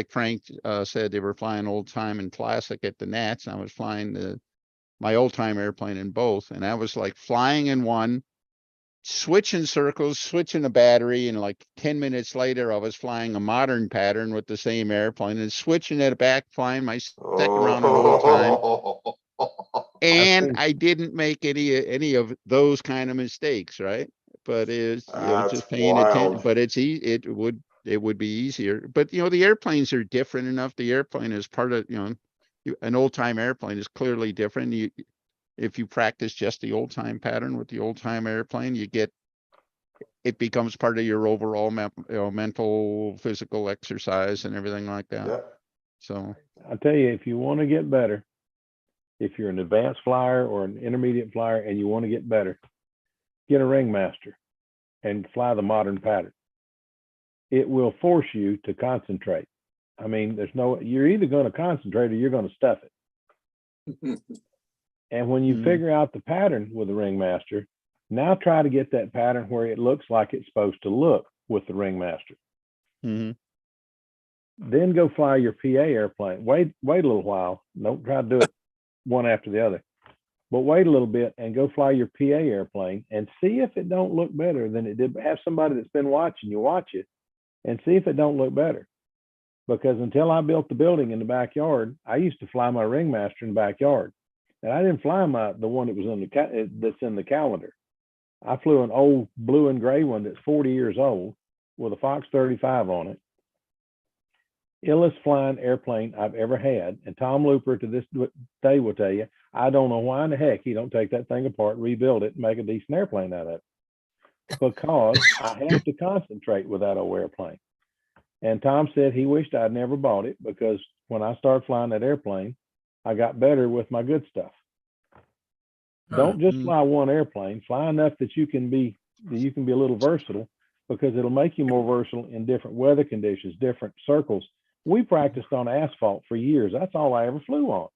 Frank said, they were flying old time and classic at the Nats. I was flying my old time airplane in both, and I was like flying in one, switching circles, switching a battery, and like 10 minutes later, I was flying a modern pattern with the same airplane and switching it back, flying my second round in old time. And think I didn't make any of those kind of mistakes, right? But it's That's just paying attention. wild. But it would be easier. But the airplanes are different enough. The airplane is part of an old time airplane is clearly different. If you practice just the old time pattern with the old time airplane, it becomes part of your overall mental, physical exercise and everything like that. Yeah. So I tell you, if you want to get better, if you're an advanced flyer or an intermediate flyer and you want to get better, get a Ringmaster and fly the modern pattern. It will force you to concentrate. I mean, you're either going to concentrate or you're going to stuff it. And when you figure out the pattern with the Ringmaster, now try to get that pattern where it looks like it's supposed to look with the Ringmaster. Mhm. Then go fly your PA airplane. Wait a little while. Don't try to do it one after the other. But wait a little bit and go fly your PA airplane and see if it don't look better than it did. Have somebody that's been watching you watch it and see if it don't look better. Because until I built the building in the backyard, I used to fly my Ringmaster in the backyard. And I didn't fly the one that was that's in the calendar. I flew an old blue and gray one that's 40 years old with a Fox 35 on it. Illest flying airplane I've ever had. And Tom Looper to this day will tell you, I don't know why in the heck he don't take that thing apart, rebuild it, and make a decent airplane out of it. Because I have to concentrate with that old airplane. And Tom said he wished I'd never bought it because when I started flying that airplane, I got better with my good stuff. Don't just fly one airplane, fly enough that you can be a little versatile, because it'll make you more versatile in different weather conditions, different circles. We practiced on asphalt for years. That's all I ever flew on.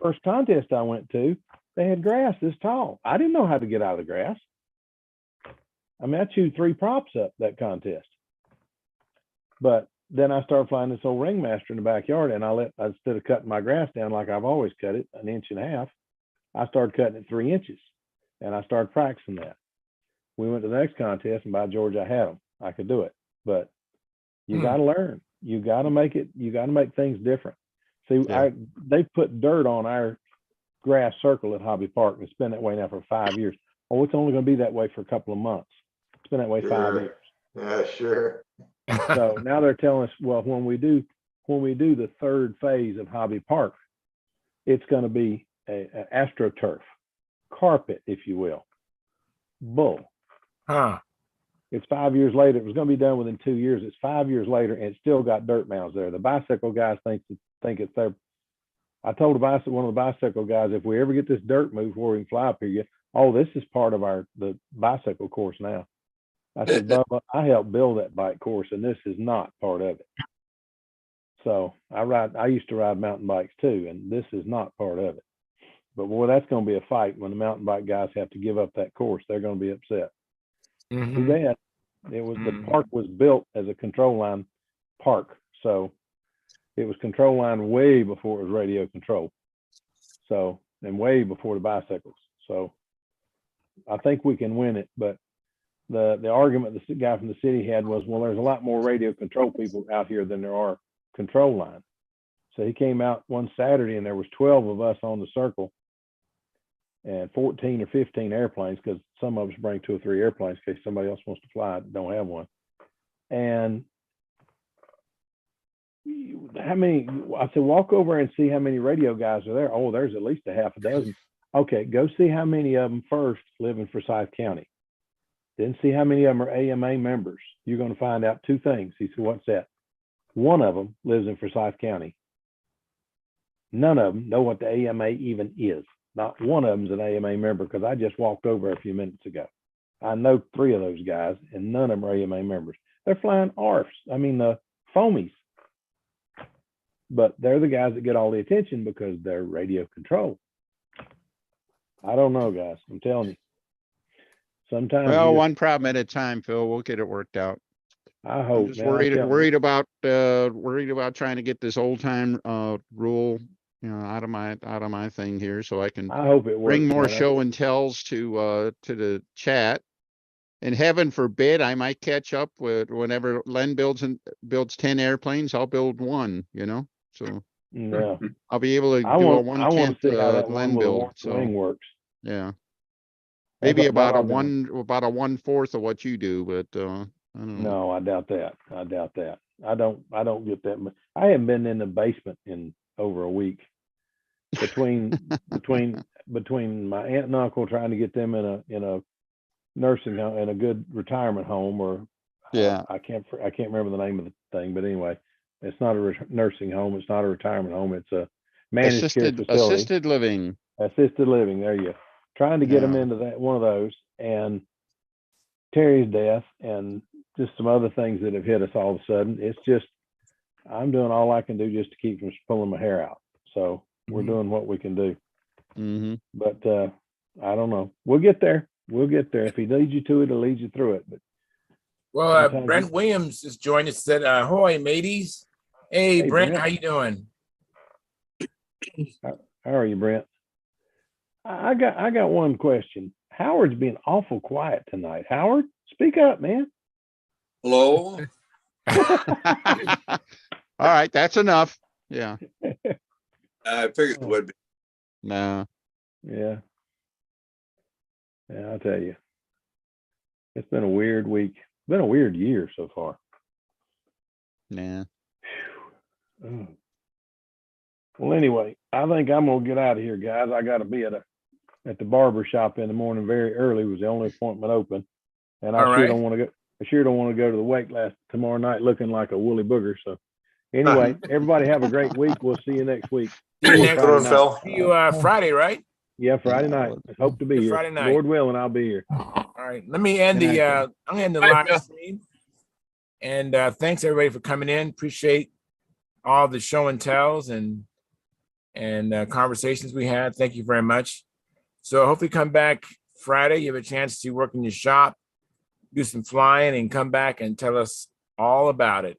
First contest I went to, they had grass this tall. I didn't know how to get out of the grass. I mean, I chewed 3 props up that contest. But then I started flying this old Ringmaster in the backyard, and instead of cutting my grass down like I've always cut it, 1.5 inches, I started cutting it 3 inches, and I started practicing that. We went to the next contest, and by George, I had them. I could do it. But you got to learn. You got to make things different. See, they put dirt on our grass circle at Hobby Park. It's been that way now for 5 years. Oh, it's only going to be that way for a couple of months. It's been that way 5 years. Yeah, sure. So now they're telling us, well, when we do the third phase of Hobby Park, it's going to be a AstroTurf carpet, if you will. Bull. Huh. It's 5 years later. It was going to be done within 2 years. It's 5 years later, and it's still got dirt mounds there. The bicycle guys think it's their. I told one of the bicycle guys, if we ever get this dirt moved where we can fly up here, this is part of the bicycle course now. I said, Bubba, I helped build that bike course, and this is not part of it. So I used to ride mountain bikes too, and this is not part of it. But boy, that's going to be a fight when the mountain bike guys have to give up that course. They're going to be upset. Too bad. The park was built as a control line park, so it was control line way before it was radio control. So, and way before the bicycles. So I think we can win it, but the argument the guy from the city had was, well, there's a lot more radio control people out here than there are control line. So he came out one Saturday and there was 12 of us on the circle and 14 or 15 airplanes, because some of us bring 2 or 3 airplanes in case somebody else wants to fly, don't have one. And how many, I said, walk over and see how many radio guys are there. Oh, there's at least a half a dozen. Okay, go see how many of them first live in Forsyth County. Then see how many of them are AMA members. You're going to find out 2 things. He said, what's that? One of them lives in Forsyth County. None of them know what the AMA even is. Not one of them's an AMA member, because I just walked over a few minutes ago. I know 3 of those guys, and none of them are AMA members. They're flying ARFs. I mean, the foamies. But they're the guys that get all the attention because they're radio control. I don't know, guys. I'm telling you. Sometimes. Well, one problem at a time, Phil. We'll get it worked out. I hope. I'm just worried about trying to get this old time rule, out of my thing here, so I can hope it bring works, more man. show and tells to the chat. And heaven forbid I might catch up with whenever Len builds 10 airplanes, I'll build one, So yeah, I'll be able to do a 1/10 Len build. So wing works. yeah, maybe about a I'll do. 1/4 of what you do, but I don't know. No, I doubt that. I don't get that much. I haven't been in the basement in over a week. Between my aunt and uncle trying to get them in a nursing home, in a good retirement home, or yeah, I can't remember the name of the thing, but anyway, it's not a nursing home, it's not a retirement home, it's a managed care facility. Assisted living. Assisted living. There you go. Trying to get them into one of those, and Terry's death, and just some other things that have hit us all of a sudden. It's just, I'm doing all I can do just to keep from pulling my hair out. So we're doing what we can do. But I don't know. We'll get there. If he leads you to it, he'll lead you through it. But well, Brent Williams has joined us. Said, "Ahoy, mateys!" Hey, Brent, how you doing? How are you, Brent? I got one question. Howard's being awful quiet tonight. Howard, speak up, man. Hello. All right, that's enough. Yeah. I figured it would be. No. Yeah. Yeah, I'll tell you. It's been a weird week. It's been a weird year so far. Yeah. Oh. Well, anyway, I think I'm gonna get out of here, guys. I gotta be at the barber shop in the morning very early. It was the only appointment open. And I sure don't want to go. I sure don't want to go to the wake tomorrow night looking like a woolly booger. So anyway, everybody have a great week. We'll see you next week. See you next week, Phil. See you Friday, right? Yeah, Friday night. Hope to be here. Friday night. Lord willing, I'll be here. All right. Let me end I'm gonna end the live stream. And thanks everybody for coming in. Appreciate all the show and tells and conversations we had. Thank you very much. So hopefully come back Friday. You have a chance to work in your shop, do some flying, and come back and tell us all about it.